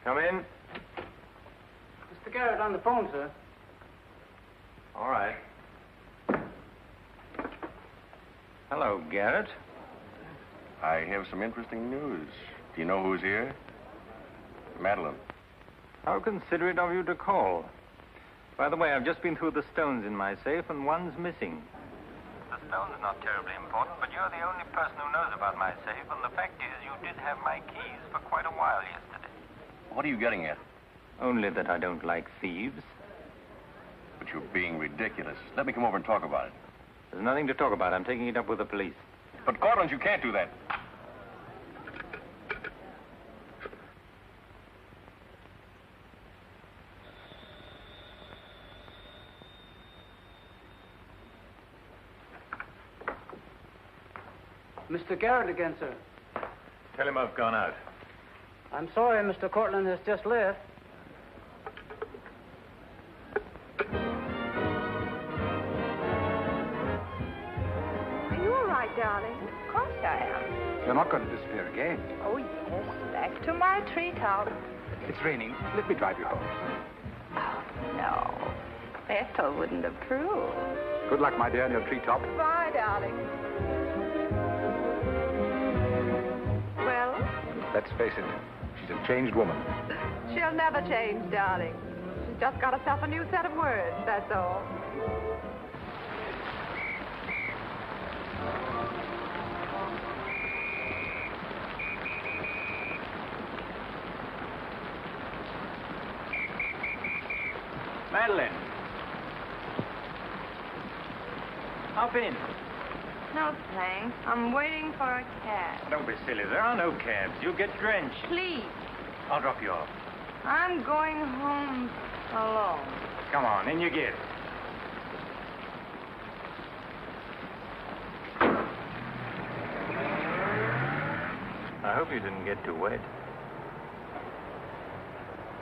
Come in. Mr. Garet on the phone, sir. All right. Hello, Garet. I have some interesting news. Do you know who's here? Madeleine. How considerate of you to call. By the way, I've just been through the stones in my safe, and one's missing. The stone's not terribly important, but you're the only person who knows about my safe, and the fact is you did have my keys for quite a while yesterday. What are you getting at? Only that I don't like thieves. But you're being ridiculous. Let me come over and talk about it. There's nothing to talk about. I'm taking it up with the police. But, Courtland, you can't do that. Mr. Garet again, sir. Tell him I've gone out. I'm sorry, Mr. Courtland has just left. Are you all right, darling? Of course I am. You're not going to disappear again. Oh, yes. Back to my treetop. It's raining. Let me drive you home. Oh, no. Ethel wouldn't approve. Good luck, my dear, in your treetop. Bye, darling. Well? Let's face it, she's a changed woman. She'll never change, darling. She's just got herself a new set of words, that's all. Madeleine. Hop in. No, thanks. I'm waiting for a cab. Don't be silly. There are no cabs. You'll get drenched. Please. I'll drop you off. I'm going home alone. Come on, in you get. I hope you didn't get too wet.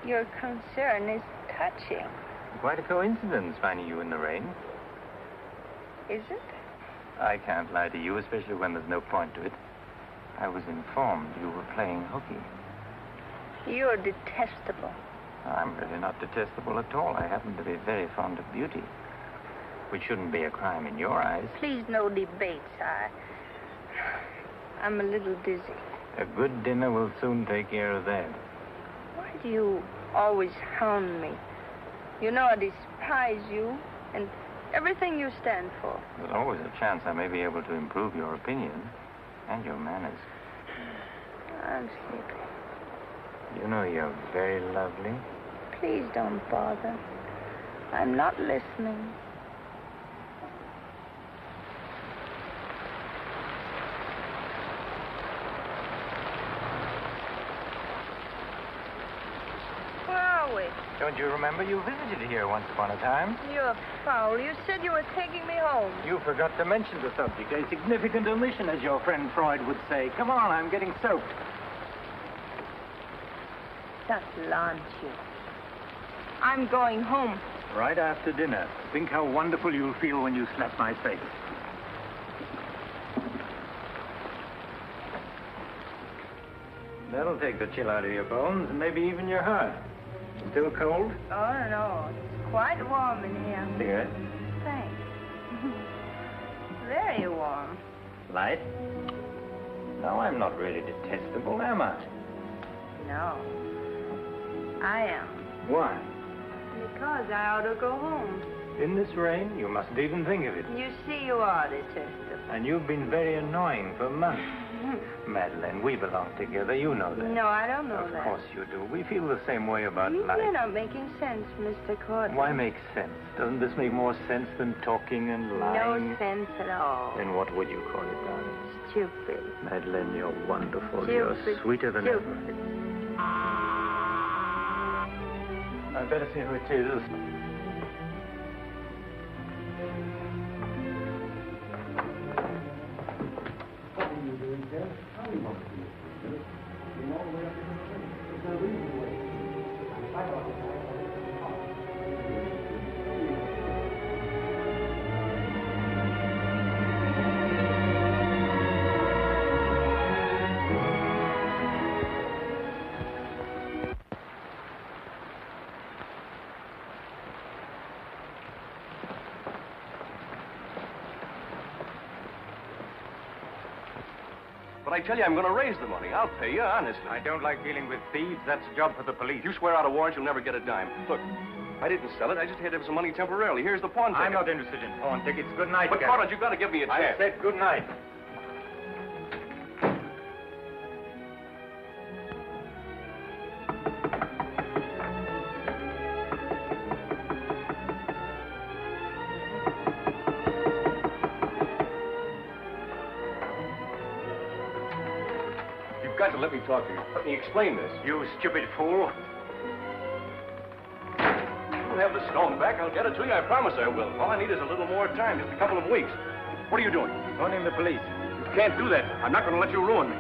Your concern is touching. Quite a coincidence finding you in the rain. Is it? I can't lie to you, especially when there's no point to it. I was informed you were playing hooky. You're detestable. I'm really not detestable at all. I happen to be very fond of beauty, which shouldn't be a crime in your eyes. Please, no debates. I'm a little dizzy. A good dinner will soon take care of that. Why do you always hound me? You know I despise you and everything you stand for. There's always a chance I may be able to improve your opinion and your manners. I'm sleepy. You know you're very lovely. Please don't bother. I'm not listening. Where are we? Don't you remember you visited here once upon a time? You're foul. You said you were taking me home. You forgot to mention the subject. A significant omission, as your friend Freud would say. Come on, I'm getting soaked. That launch you. I'm going home. Right after dinner. Think how wonderful you'll feel when you slap my face. That'll take the chill out of your bones and maybe even your heart. Still cold? Oh, no. It's quite warm in here. Cigarette? Thanks. Very warm. Light? No, I'm not really detestable, am I? No. I am. Why? Because I ought to go home. In this rain? You mustn't even think of it. You see, you are detestable. And you've been very annoying for months. Madeleine, we belong together. You know that. No, I don't know Of that. course you do. We feel the same way about life. You're not making sense, Mr. Courtland. Why make sense? Doesn't this make more sense than talking and lying? No sense at all. Then what would you call it, darling? Stupid. Madeleine, you're wonderful. Stupid. You're sweeter than Stupid. ever. I'd better see who it is. But I tell you, I'm going to raise the money. I'll pay you, honestly. I don't like dealing with thieves. That's a job for the police. You swear out a warrant, you'll never get a dime. Look, I didn't sell it. I just had to have some money temporarily. Here's the pawn ticket. I'm not interested in pawn tickets. Good night, But, Garet. Courtland, you've got to give me a chance. I said good night. You've got to let me talk to you. Let me explain this. You stupid fool. I'll have the stone back. I'll get it to you. I promise I will. All I need is a little more time, just a couple of weeks. What are you doing? Phoning the police. You can't do that. I'm not going to let you ruin me.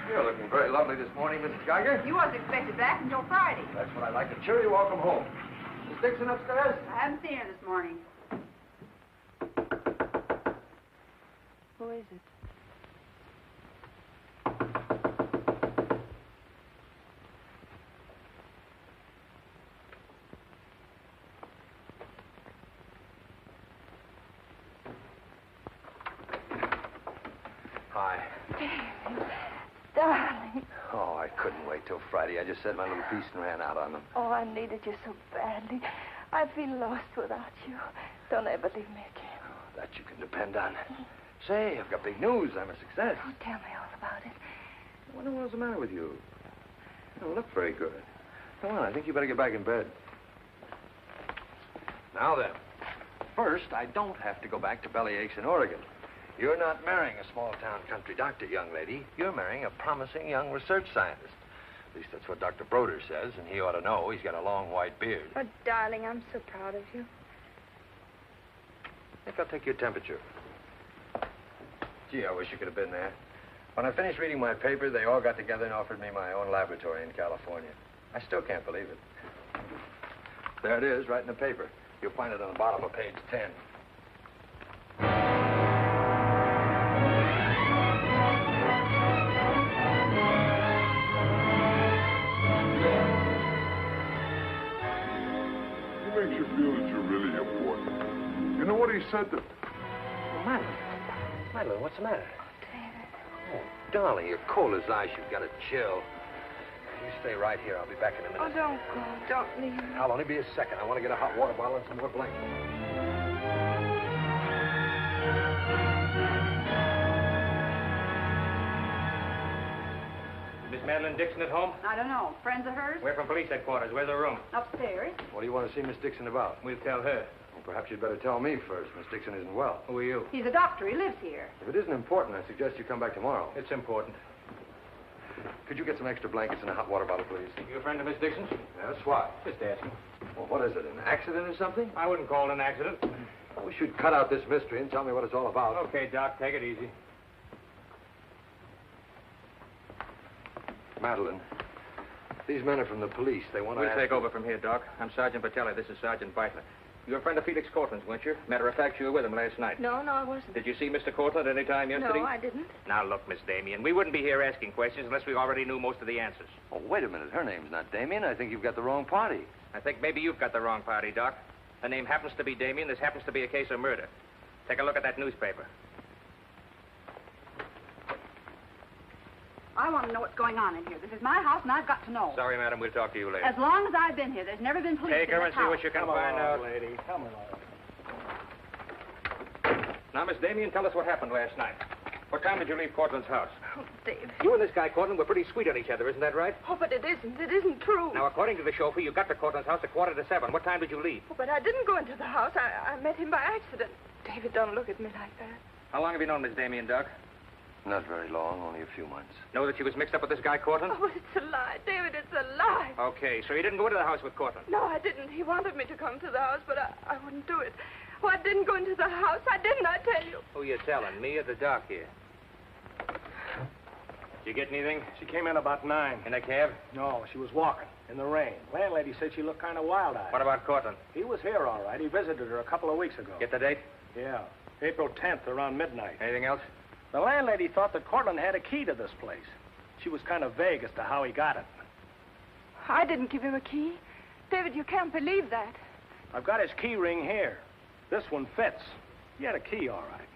You're looking very lovely this morning, Mrs. Geiger. You wasn't expected back until Friday. That's what I like. A cheery welcome home. Miss Dixon upstairs? I haven't seen her this morning. Who is it? Hi. Darling. Oh, I couldn't wait till Friday. I just said my little piece and ran out on them. Oh, I needed you so badly. I feel lost without you. Don't ever leave me again. Oh, that you can depend on. Say, I've got big news. I'm a success. Oh, tell me all about it. I wonder what's the matter with you. You don't look very good. Come on, I think you better get back in bed. Now then, first, I don't have to go back to Bellyaches in Oregon. You're not marrying a small-town country doctor, young lady. You're marrying a promising young research scientist. At least that's what Dr. Broder says, and he ought to know. He's got a long white beard. Oh, darling, I'm so proud of you. I think I'll take your temperature. Gee, I wish you could have been there. When I finished reading my paper, they all got together and offered me my own laboratory in California. I still can't believe it. There it is, right in the paper. You'll find it on the bottom of page 10. What makes you feel that you're really important? You know what he said to... Oh, Madeleine, what's the matter? Oh, darling, you're cold as ice. You've got a chill. You stay right here. I'll be back in a minute. Oh, don't go. Don't leave me. I'll only be a second. I want to get a hot water bottle and some more blankets. Miss Madeleine Dixon at home? I don't know. Friends of hers? We're from police headquarters. Where's her room? Upstairs. What do you want to see Miss Dixon about? We'll tell her. Well, perhaps you'd better tell me first. Miss Dixon isn't well. Who are you? He's a doctor. He lives here. If it isn't important, I suggest you come back tomorrow. It's important. Could you get some extra blankets and a hot water bottle, please? You a friend of Miss Dixon's? Yes, why? Just asking. Well, what is it, an accident or something? I wouldn't call it an accident. I wish you'd cut out this mystery and tell me what it's all about. Okay, Doc, take it easy. Madeline, these men are from the police. They want to We'll take over from here, Doc. I'm Sergeant Patelli. This is Sergeant Beitler. You're a friend of Felix Courtland's, weren't you? Matter of fact, you were with him last night. No, I wasn't. Did you see Mr. Courtland any time yesterday? No, I didn't. Now, look, Miss Damien, we wouldn't be here asking questions unless we already knew most of the answers. Oh, wait a minute. Her name's not Damien. I think you've got the wrong party. I think maybe you've got the wrong party, Doc. Her name happens to be Damien. This happens to be a case of murder. Take a look at that newspaper. I want to know what's going on in here. This is my house, and I've got to know. Sorry, madam. We'll talk to you later. As long as I've been here, there's never been police Take in her this and see house. what you can find out. lady. Come along. Now, Miss Damien, tell us what happened last night. What time did you leave Courtland's house? Oh, Dave. You and this guy, Courtland, were pretty sweet on each other, isn't that right? Oh, but it isn't. It isn't true. Now, according to the chauffeur, you got to Courtland's house at 6:45. What time did you leave? Oh, but I didn't go into the house. I met him by accident. David, don't look at me like that. How long have you known Miss Damien, Doc? Not very long, only a few months. Know that she was mixed up with this guy, Courtland? Oh, but it's a lie. David, it's a lie. Okay, so you didn't go into the house with Courtland? No, I didn't. He wanted me to come to the house, but I wouldn't do it. Oh, I didn't go into the house. I didn't, I tell you. Who you telling, me or the doc here? Did you get anything? She came in about 9. In a cab? No, she was walking in the rain. Landlady said she looked kind of wild-eyed. What about Courtland? He was here, all right. He visited her a couple of weeks ago. Get the date? Yeah, April 10th, around midnight. Anything else? The landlady thought that Courtland had a key to this place. She was kind of vague as to how he got it. I didn't give him a key. David, you can't believe that. I've got his key ring here. This one fits. He had a key, all right.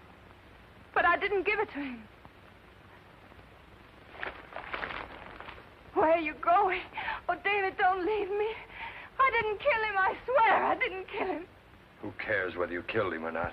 But I didn't give it to him. Where are you going? Oh, David, don't leave me. I didn't kill him, I swear. I didn't kill him. Who cares whether you killed him or not?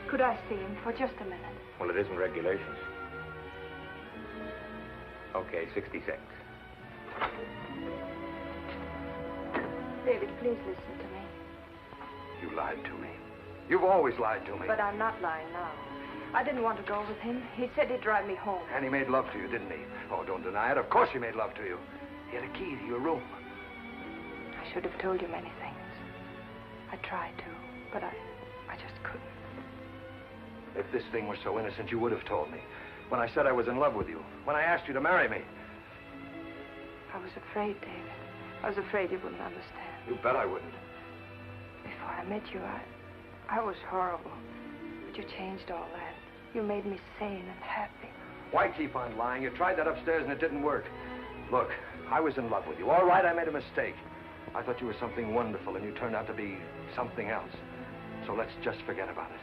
Could I see him for just a minute? Well, it isn't regulations. Okay, 60 seconds. David, please listen to me. You lied to me. You've always lied to me. But I'm not lying now. I didn't want to go with him. He said he'd drive me home. And he made love to you, didn't he? Oh, don't deny it. Of course he made love to you. He had a key to your room. I should have told you many things. I tried to, but I just couldn't. If this thing were so innocent, you would have told me. When I said I was in love with you. When I asked you to marry me. I was afraid, David. I was afraid you wouldn't understand. You bet I wouldn't. Before I met you, I was horrible. But you changed all that. You made me sane and happy. Why keep on lying? You tried that upstairs and it didn't work. Look, I was in love with you. All right, I made a mistake. I thought you were something wonderful and you turned out to be something else. So let's just forget about it.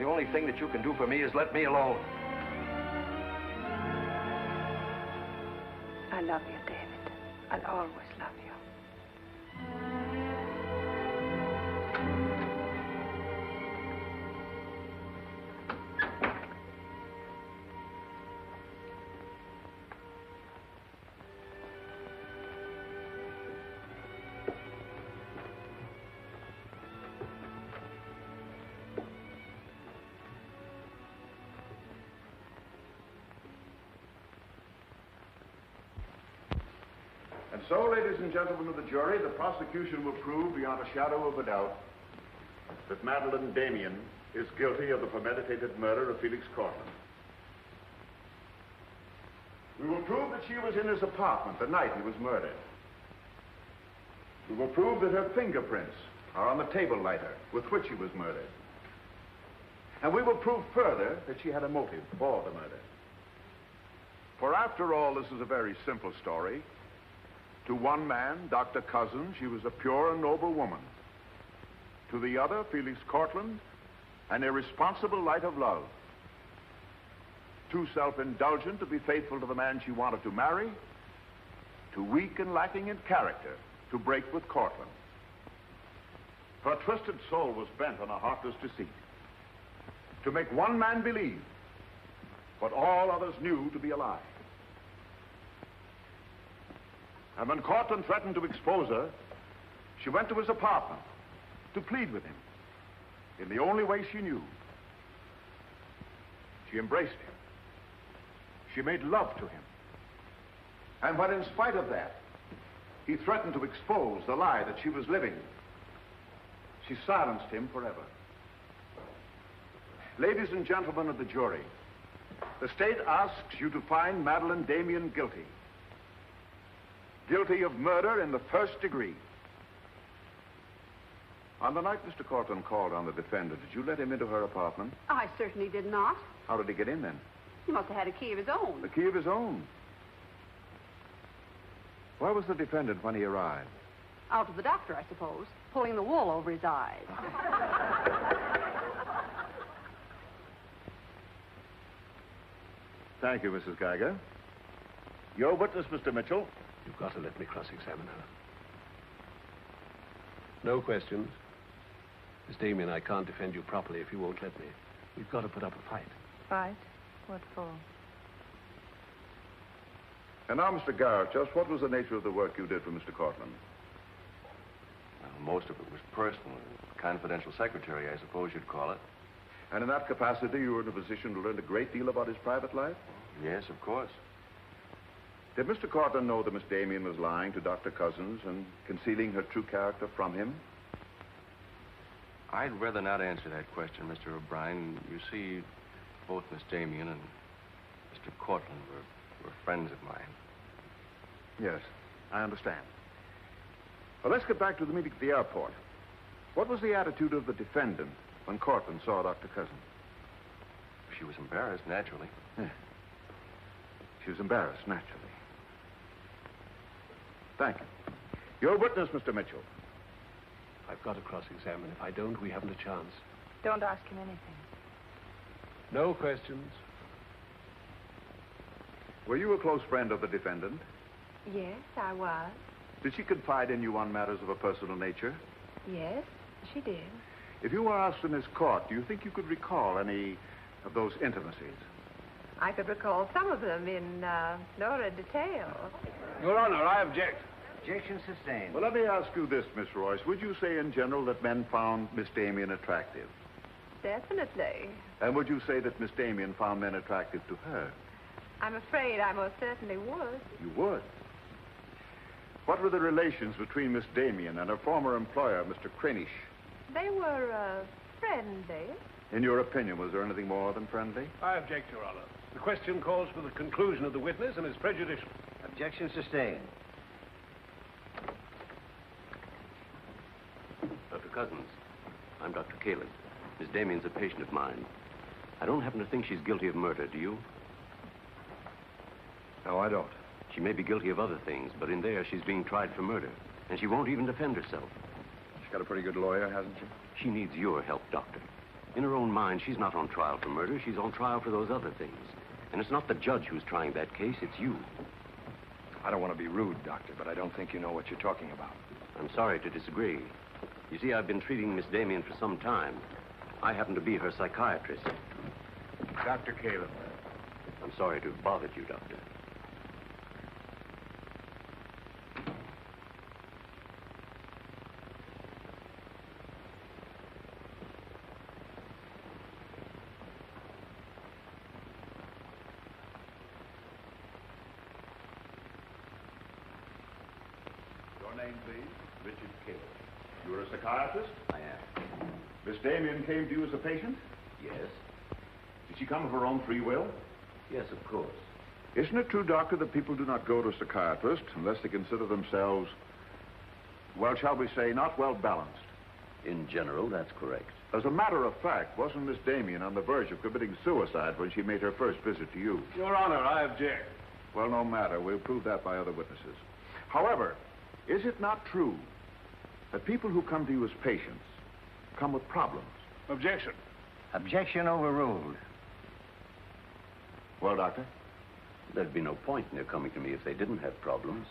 The only thing that you can do for me is let me alone. I love you, David. I'll always love you. And so, ladies and gentlemen of the jury, the prosecution will prove beyond a shadow of a doubt that Madeleine Damien is guilty of the premeditated murder of Felix Courtland. We will prove that she was in his apartment the night he was murdered. We will prove that her fingerprints are on the table lighter with which he was murdered. And we will prove further that she had a motive for the murder. For after all, this is a very simple story. To one man, Dr. Cousins, she was a pure and noble woman. To the other, Felix Courtland, an irresponsible light of love. Too self-indulgent to be faithful to the man she wanted to marry. Too weak and lacking in character to break with Courtland. Her twisted soul was bent on a heartless deceit. To make one man believe what all others knew to be a lie. And when Courtland threatened to expose her, she went to his apartment to plead with him in the only way she knew. She embraced him. She made love to him. And when, in spite of that, he threatened to expose the lie that she was living, she silenced him forever. Ladies and gentlemen of the jury, the state asks you to find Madeleine Damien guilty. Guilty of murder in the first degree. On the night Mr. Courtland called on the defendant, did you let him into her apartment? I certainly did not. How did he get in then? He must have had a key of his own. The key of his own? Where was the defendant when he arrived? Out with the doctor, I suppose, pulling the wool over his eyes. Thank you, Mrs. Geiger. Your witness, Mr. Mitchell. You've got to let me cross-examine her. No questions. Miss Damien, I can't defend you properly if you won't let me. We've got to put up a fight. Fight? What for? And now, Mr. Garet, just what was the nature of the work you did for Mr. Courtland? Well, most of it was personal. Confidential secretary, I suppose you'd call it. And in that capacity, you were in a position to learn a great deal about his private life? Yes, of course. Did Mr. Courtland know that Miss Damien was lying to Dr. Cousins and concealing her true character from him? I'd rather not answer that question, Mr. O'Brien. You see, both Miss Damien and Mr. Courtland were friends of mine. Yes, I understand. Well, let's get back to the meeting at the airport. What was the attitude of the defendant when Courtland saw Dr. Cousins? She was embarrassed, naturally. Yeah. She was embarrassed, naturally. Thank you. Your witness, Mr. Mitchell. I've got to cross-examine. If I don't, we haven't a chance. Don't ask him anything. No questions. Were you a close friend of the defendant? Yes, I was. Did she confide in you on matters of a personal nature? Yes, she did. If you were asked in this court, do you think you could recall any of those intimacies? I could recall some of them in lurid detail. Your Honor, I object. Objection sustained. Well, let me ask you this, Miss Royce. Would you say in general that men found Miss Damien attractive? Definitely. And would you say that Miss Damien found men attractive to her? I'm afraid I most certainly would. You would? What were the relations between Miss Damien and her former employer, Mr. Kranish? They were friendly. In your opinion, was there anything more than friendly? I object, Your Honor. The question calls for the conclusion of the witness and is prejudicial. Objection sustained. Dr. Cousins, I'm Dr. Caleb. Miss Damien's a patient of mine. I don't happen to think she's guilty of murder, do you? No, I don't. She may be guilty of other things, but in there she's being tried for murder, and she won't even defend herself. She's got a pretty good lawyer, hasn't she? She needs your help, Doctor. In her own mind, she's not on trial for murder. She's on trial for those other things. And it's not the judge who's trying that case, it's you. I don't want to be rude, Doctor, but I don't think you know what you're talking about. I'm sorry to disagree. You see, I've been treating Miss Damien for some time. I happen to be her psychiatrist. Dr. Caleb. I'm sorry to have bothered you, Doctor. Your name, please? Richard Caleb. You're a psychiatrist? I am. Miss Damien came to you as a patient? Yes? Did she come of her own free will? Yes, of course. Isn't it true, Doctor, that people do not go to a psychiatrist unless they consider themselves, well, shall we say, not well balanced? In general, that's correct. As a matter of fact, wasn't Miss Damien on the verge of committing suicide when she made her first visit to you? Your Honor, I object. Well, no matter. We'll prove that by other witnesses. However, is it not true that people who come to you as patients come with problems? Objection. Objection overruled. Well, Doctor? There'd be no point in their coming to me if they didn't have problems.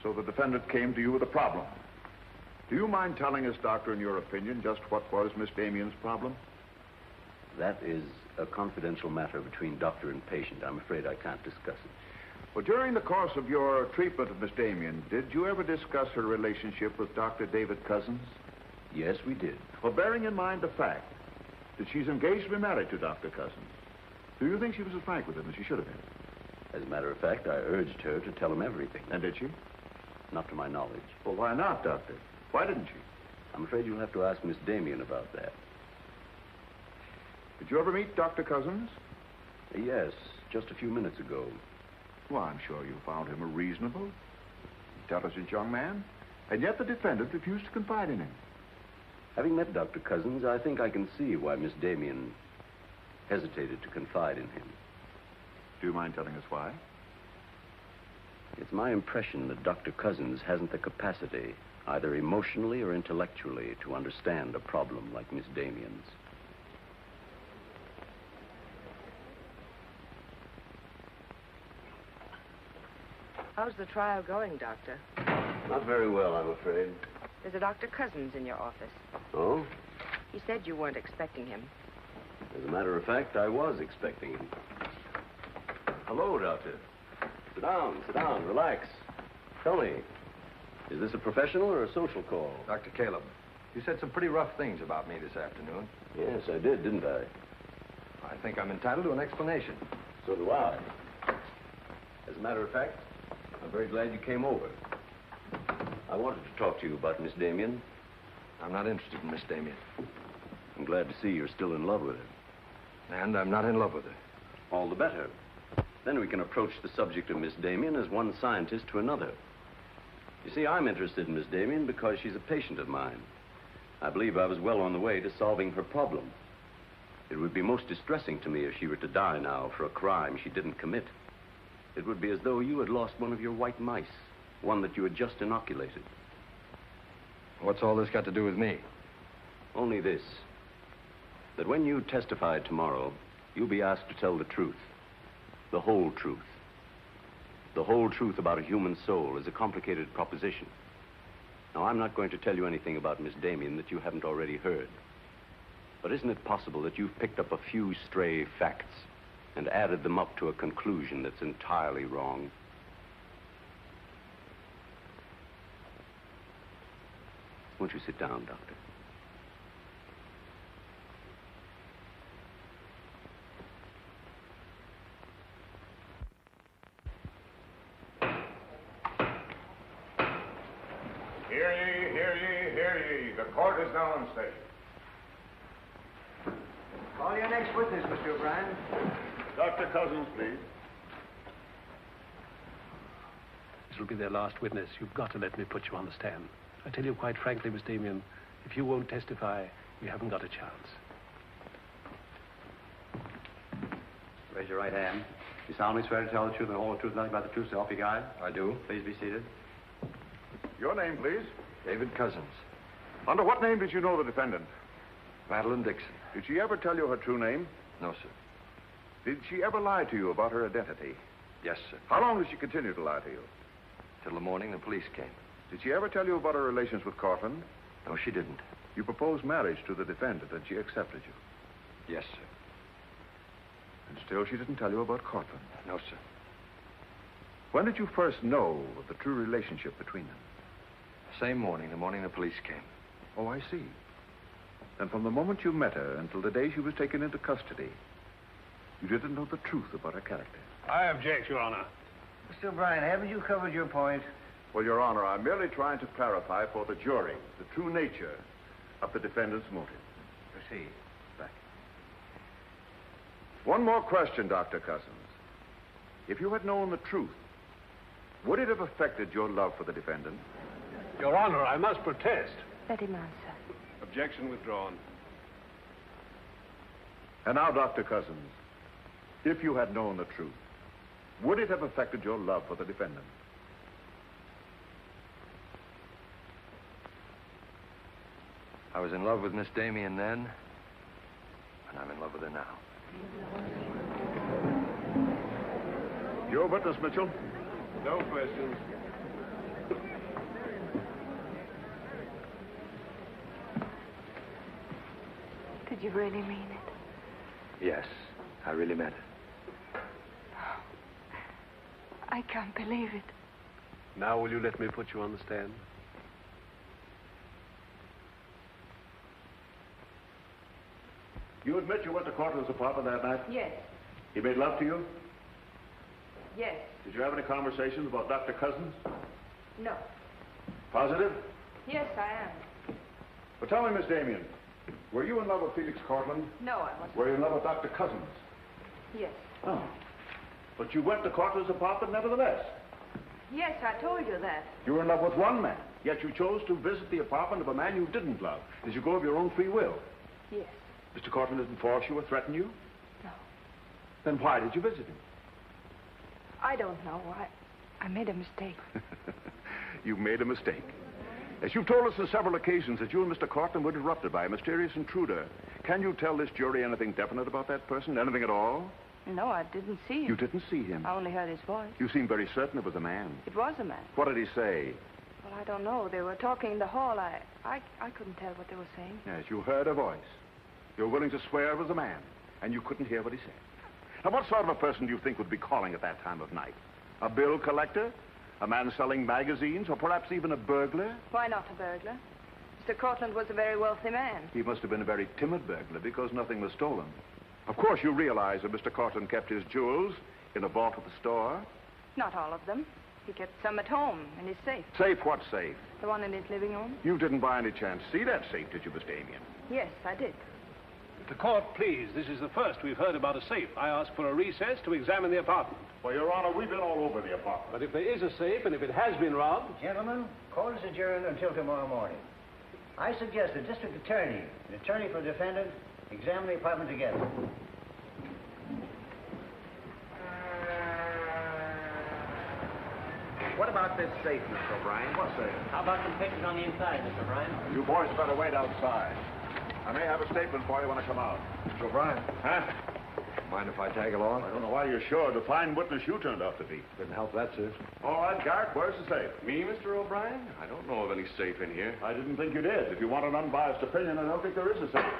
So the defendant came to you with a problem. Do you mind telling us, Doctor, in your opinion, just what was Miss Damien's problem? That is a confidential matter between doctor and patient. I'm afraid I can't discuss it. Well, during the course of your treatment of Miss Damien, did you ever discuss her relationship with Dr. David Cousins? Yes, we did. Well, bearing in mind the fact that she's engaged to be married to Dr. Cousins, do you think she was as frank with him as she should have been? As a matter of fact, I urged her to tell him everything. And did she? Not to my knowledge. Well, why not, Doctor? Why didn't she? I'm afraid you'll have to ask Miss Damien about that. Did you ever meet Dr. Cousins? Yes, just a few minutes ago. Well, I'm sure you found him a reasonable, intelligent young man, and yet the defendant refused to confide in him. Having met Dr. Cousins, I think I can see why Miss Damien hesitated to confide in him. Do you mind telling us why? It's my impression that Dr. Cousins hasn't the capacity, either emotionally or intellectually, to understand a problem like Miss Damien's. How's the trial going, Doctor? Not very well, I'm afraid. There's a Dr. Cousins in your office. Oh? He said you weren't expecting him. As a matter of fact, I was expecting him. Hello, Doctor. Sit down, relax. Tell me, is this a professional or a social call? Dr. Caleb, you said some pretty rough things about me this afternoon. Yes, I did, didn't I? I think I'm entitled to an explanation. So do I. As a matter of fact, I'm very glad you came over. I wanted to talk to you about Miss Damien. I'm not interested in Miss Damien. I'm glad to see you're still in love with her. And I'm not in love with her. All the better. Then we can approach the subject of Miss Damien as one scientist to another. You see, I'm interested in Miss Damien because she's a patient of mine. I believe I was well on the way to solving her problem. It would be most distressing to me if she were to die now for a crime she didn't commit. It would be as though you had lost one of your white mice, one that you had just inoculated. What's all this got to do with me? Only this, that when you testify tomorrow, you'll be asked to tell the truth, the whole truth. The whole truth about a human soul is a complicated proposition. Now, I'm not going to tell you anything about Miss Damien that you haven't already heard. But isn't it possible that you've picked up a few stray facts and added them up to a conclusion that's entirely wrong? Won't you sit down, Doctor? Hear ye, hear ye, hear ye. The court is now in session. Call your next witness, Mr. O'Brien. Dr. Cousins, please. This will be their last witness. You've got to let me put you on the stand. I tell you quite frankly, Miss Damien, if you won't testify, we haven't got a chance. Raise your right hand. You solemnly swear to tell the truth and the whole truth, nothing but the truth, so help you God? I do. Please be seated. Your name, please. David Cousins. Under what name did you know the defendant? Madeleine Dixon. Did she ever tell you her true name? No, sir. Did she ever lie to you about her identity? Yes, sir. How long did she continue to lie to you? Till the morning the police came. Did she ever tell you about her relations with Courtland? No, she didn't. You proposed marriage to the defendant and she accepted you? Yes, sir. And still she didn't tell you about Courtland? No, sir. When did you first know of the true relationship between them? Same morning, the morning the police came. Oh, I see. And from the moment you met her until the day she was taken into custody, you didn't know the truth about her character. I object, Your Honor. Mr. O'Brien, haven't you covered your point? Well, Your Honor, I'm merely trying to clarify for the jury the true nature of the defendant's motive. Proceed. Back. One more question, Dr. Cousins. If you had known the truth, would it have affected your love for the defendant? Your Honor, I must protest. Let him answer. Objection withdrawn. And now, Dr. Cousins, if you had known the truth, would it have affected your love for the defendant? I was in love with Miss Damien then, and I'm in love with her now. Your witness, Mitchell. No questions. Did you really mean it? Yes, I really meant it. I can't believe it. Now will you let me put you on the stand? You admit you went to Courtland's apartment that night? Yes. He made love to you? Yes. Did you have any conversations about Dr. Cousins? No. Positive? Yes, I am. Well, tell me, Miss Damien, were you in love with Felix Courtland? No, I wasn't. Were you in love with Dr. Cousins? Yes. Oh. But you went to Courtland's apartment nevertheless. Yes, I told you that. You were in love with one man, yet you chose to visit the apartment of a man you didn't love. Did you go of your own free will? Yes. Mr. Courtland didn't force you or threaten you? No. Then why did you visit him? I don't know. I made a mistake. You made a mistake. As you've told us on several occasions that you and Mr. Courtland were interrupted by a mysterious intruder. Can you tell this jury anything definite about that person? Anything at all? No, I didn't see him. You didn't see him? I only heard his voice. You seem very certain it was a man. It was a man. What did he say? Well, I don't know. They were talking in the hall. I couldn't tell what they were saying. Yes, you heard a voice. You're willing to swear it was a man, and you couldn't hear what he said. Now, what sort of a person do you think would be calling at that time of night? A bill collector? A man selling magazines? Or perhaps even a burglar? Why not a burglar? Mr. Courtland was a very wealthy man. He must have been a very timid burglar because nothing was stolen. Of course, you realize that Mr. Courtland kept his jewels in a vault at the store? Not all of them. He kept some at home in his safe. Safe? What safe? The one in his living room? You didn't by any chance see that safe, did you, Miss Damien? Yes, I did. The court, please. This is the first we've heard about a safe. I asked for a recess to examine the apartment. Well, Your Honor, we've been all over the apartment. But if there is a safe, and if it has been robbed... Gentlemen, court is adjourned until tomorrow morning. I suggest the district attorney, the attorney for the defendant, examine the apartment together. What about this safe, Mr. O'Brien? What safe? How about some pictures on the inside, Mr. O'Brien? You boys better wait outside. I may have a statement for you when I come out. Mr. O'Brien. Huh? Mind if I tag along? I don't know why you're sure. The fine witness you turned out to be. Couldn't help that, sir. All right, Garet, where's the safe? Me, Mr. O'Brien? I don't know of any safe in here. I didn't think you did. If you want an unbiased opinion, I don't think there is a safe.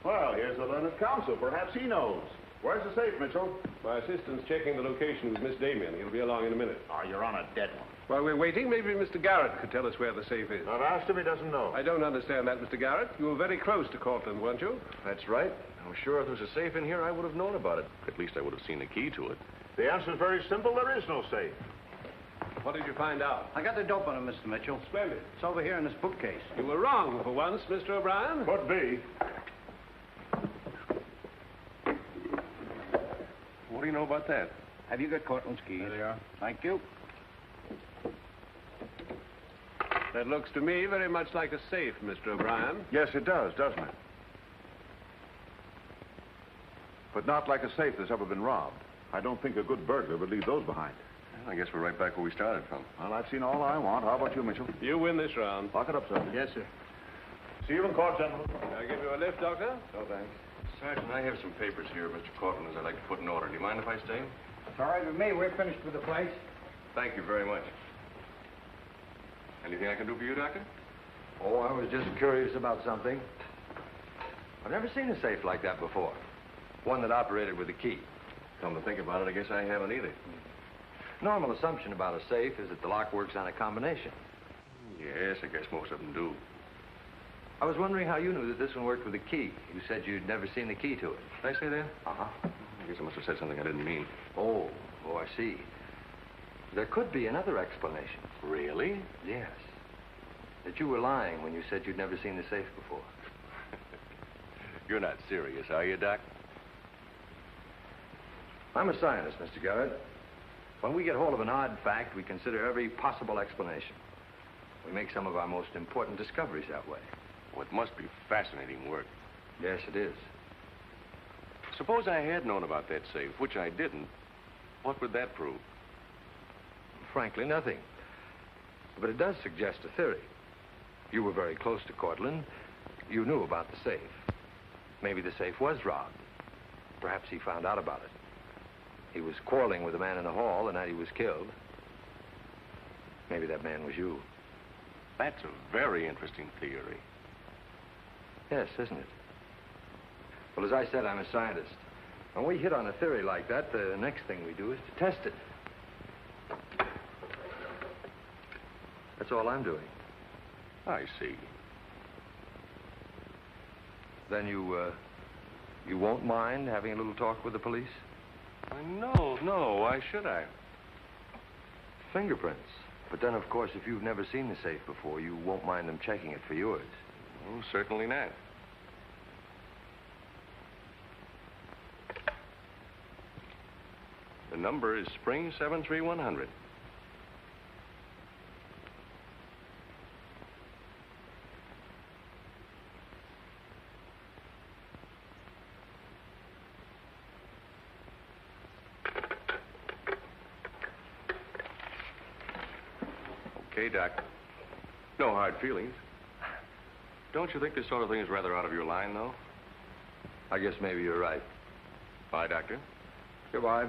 Well, here's the learned counsel. Perhaps he knows. Where's the safe, Mitchell? My assistant's checking the location with Miss Damien. He'll be along in a minute. Oh, you're on a dead one. While we're waiting, maybe Mr. Garet could tell us where the safe is. I've asked him. He doesn't know. I don't understand that, Mr. Garet. You were very close to Courtland, weren't you? That's right. I'm sure if there was a safe in here, I would have known about it. At least I would have seen the key to it. The answer's very simple. There is no safe. What did you find out? I got the dope on him, Mr. Mitchell. Splendid. It's over here in this bookcase. You were wrong for once, Mr. O'Brien. Could be. What do you know about that? Have you got Courtland's keys? There they are. Thank you. That looks to me very much like a safe, Mr. O'Brien. Yes, it does, doesn't it? But not like a safe that's ever been robbed. I don't think a good burglar would leave those behind. Well, I guess we're right back where we started from. Well, I've seen all I want. How about you, Mitchell? You win this round. Lock it up, sir. Yes, sir. See you in court, gentlemen. Can I give you a lift, Doctor? No, thanks. Sergeant, I have some papers here, Mr. Courtland, I'd like to put in order. Do you mind if I stay? It's all right with me. We're finished with the place. Thank you very much. Anything I can do for you, Doctor? Oh, I was just curious about something. I've never seen a safe like that before. One that operated with a key. Come to think about it, I guess I haven't either. Normal assumption about a safe is that the lock works on a combination. Yes, I guess most of them do. I was wondering how you knew that this one worked with a key. You said you'd never seen the key to it. Did I say that? Uh-huh. I guess I must have said something I didn't mean. Oh, I see. There could be another explanation. Really? Yes. That you were lying when you said you'd never seen the safe before. You're not serious, are you, Doc? I'm a scientist, Mr. Garet. When we get hold of an odd fact, we consider every possible explanation. We make some of our most important discoveries that way. Well, it must be fascinating work. Yes, it is. Suppose I had known about that safe, which I didn't. What would that prove? Frankly, nothing. But it does suggest a theory. You were very close to Courtland. You knew about the safe. Maybe the safe was robbed. Perhaps he found out about it. He was quarreling with a man in the hall the night he was killed. Maybe that man was you. That's a very interesting theory. Yes, isn't it? Well, as I said, I'm a scientist. When we hit on a theory like that, the next thing we do is to test it. That's all I'm doing. I see. Then you won't mind having a little talk with the police? No, why should I? Fingerprints. But then, of course, if you've never seen the safe before, you won't mind them checking it for yours. Oh, certainly not. The number is Spring 73100. Okay, Doc. No hard feelings. Don't you think this sort of thing is rather out of your line, though? I guess maybe you're right. Bye, Doctor. Goodbye.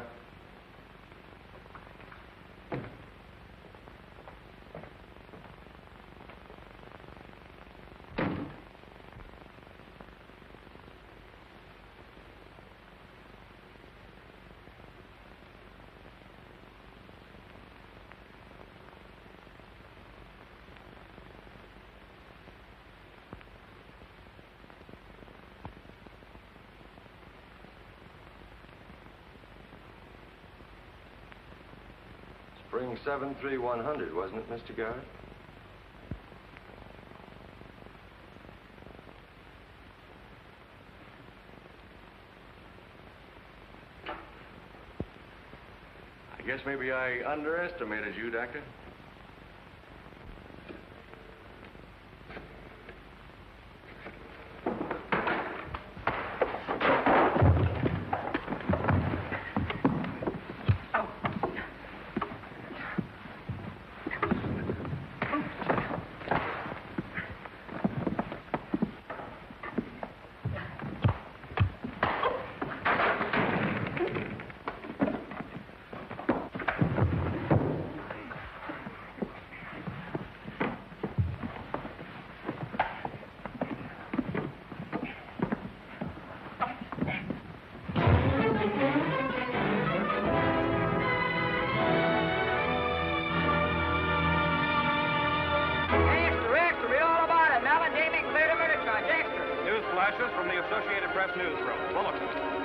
Spring 73100, wasn't it, Mr. Garet? I guess maybe I underestimated you, Doctor.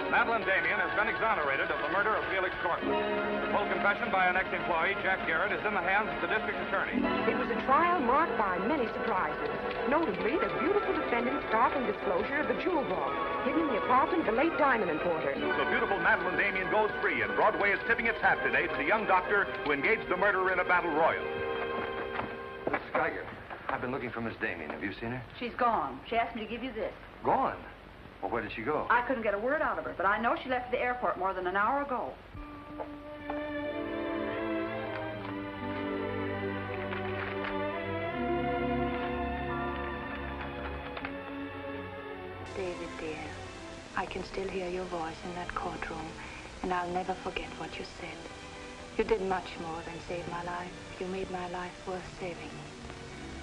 Madeleine Damien has been exonerated of the murder of Felix Courtland. The full confession by an ex-employee, Jack Garet, is in the hands of the district attorney. It was a trial marked by many surprises, notably the beautiful defendant's startling disclosure of the jewel vault hidden in the apartment of the late diamond importer. The beautiful Madeleine Damien goes free, and Broadway is tipping its hat today to the young doctor who engaged the murderer in a battle royal. This is Geiger. I've been looking for Miss Damien. Have you seen her? She's gone. She asked me to give you this. Gone? Well, where did she go? I couldn't get a word out of her, but I know she left the airport more than an hour ago. can still hear your voice in that courtroom, and I'll never forget what you said. You did much more than save my life. You made my life worth saving.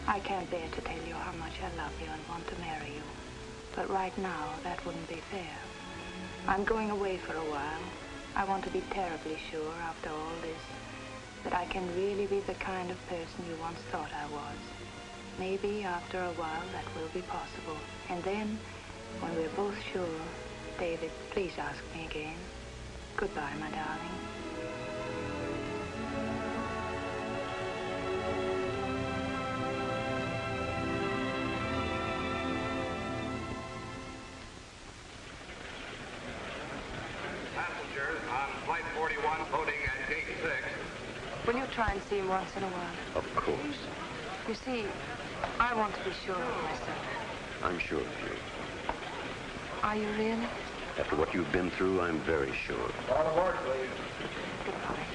I can't bear to tell you how much I love you and want to marry you. But right now, that wouldn't be fair. I'm going away for a while. I want to be terribly sure, after all this, that I can really be the kind of person you once thought I was. Maybe after a while that will be possible. And then, when we're both sure, David, please ask me again. Goodbye, my darling. Passengers on Flight 41 boarding at Gate 6. Will you try and see him once in a while? Of course. You see, I want to be sure of myself. I'm sure of you. Are you really? After what you've been through, I'm very sure. On aboard, please. Goodbye.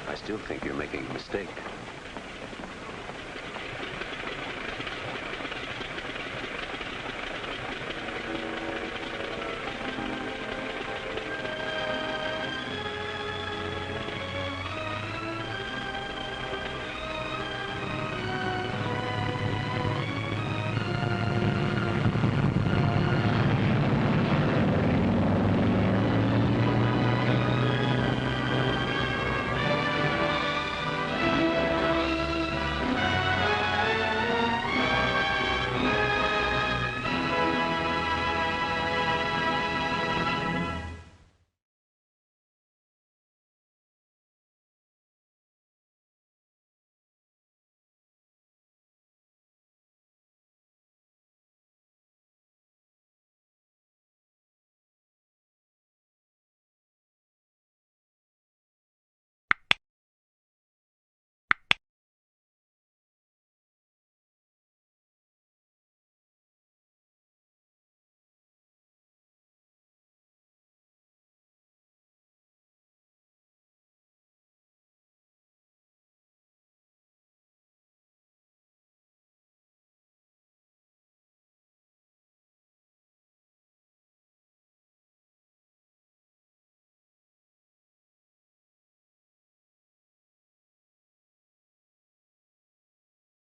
I still think you're making a mistake.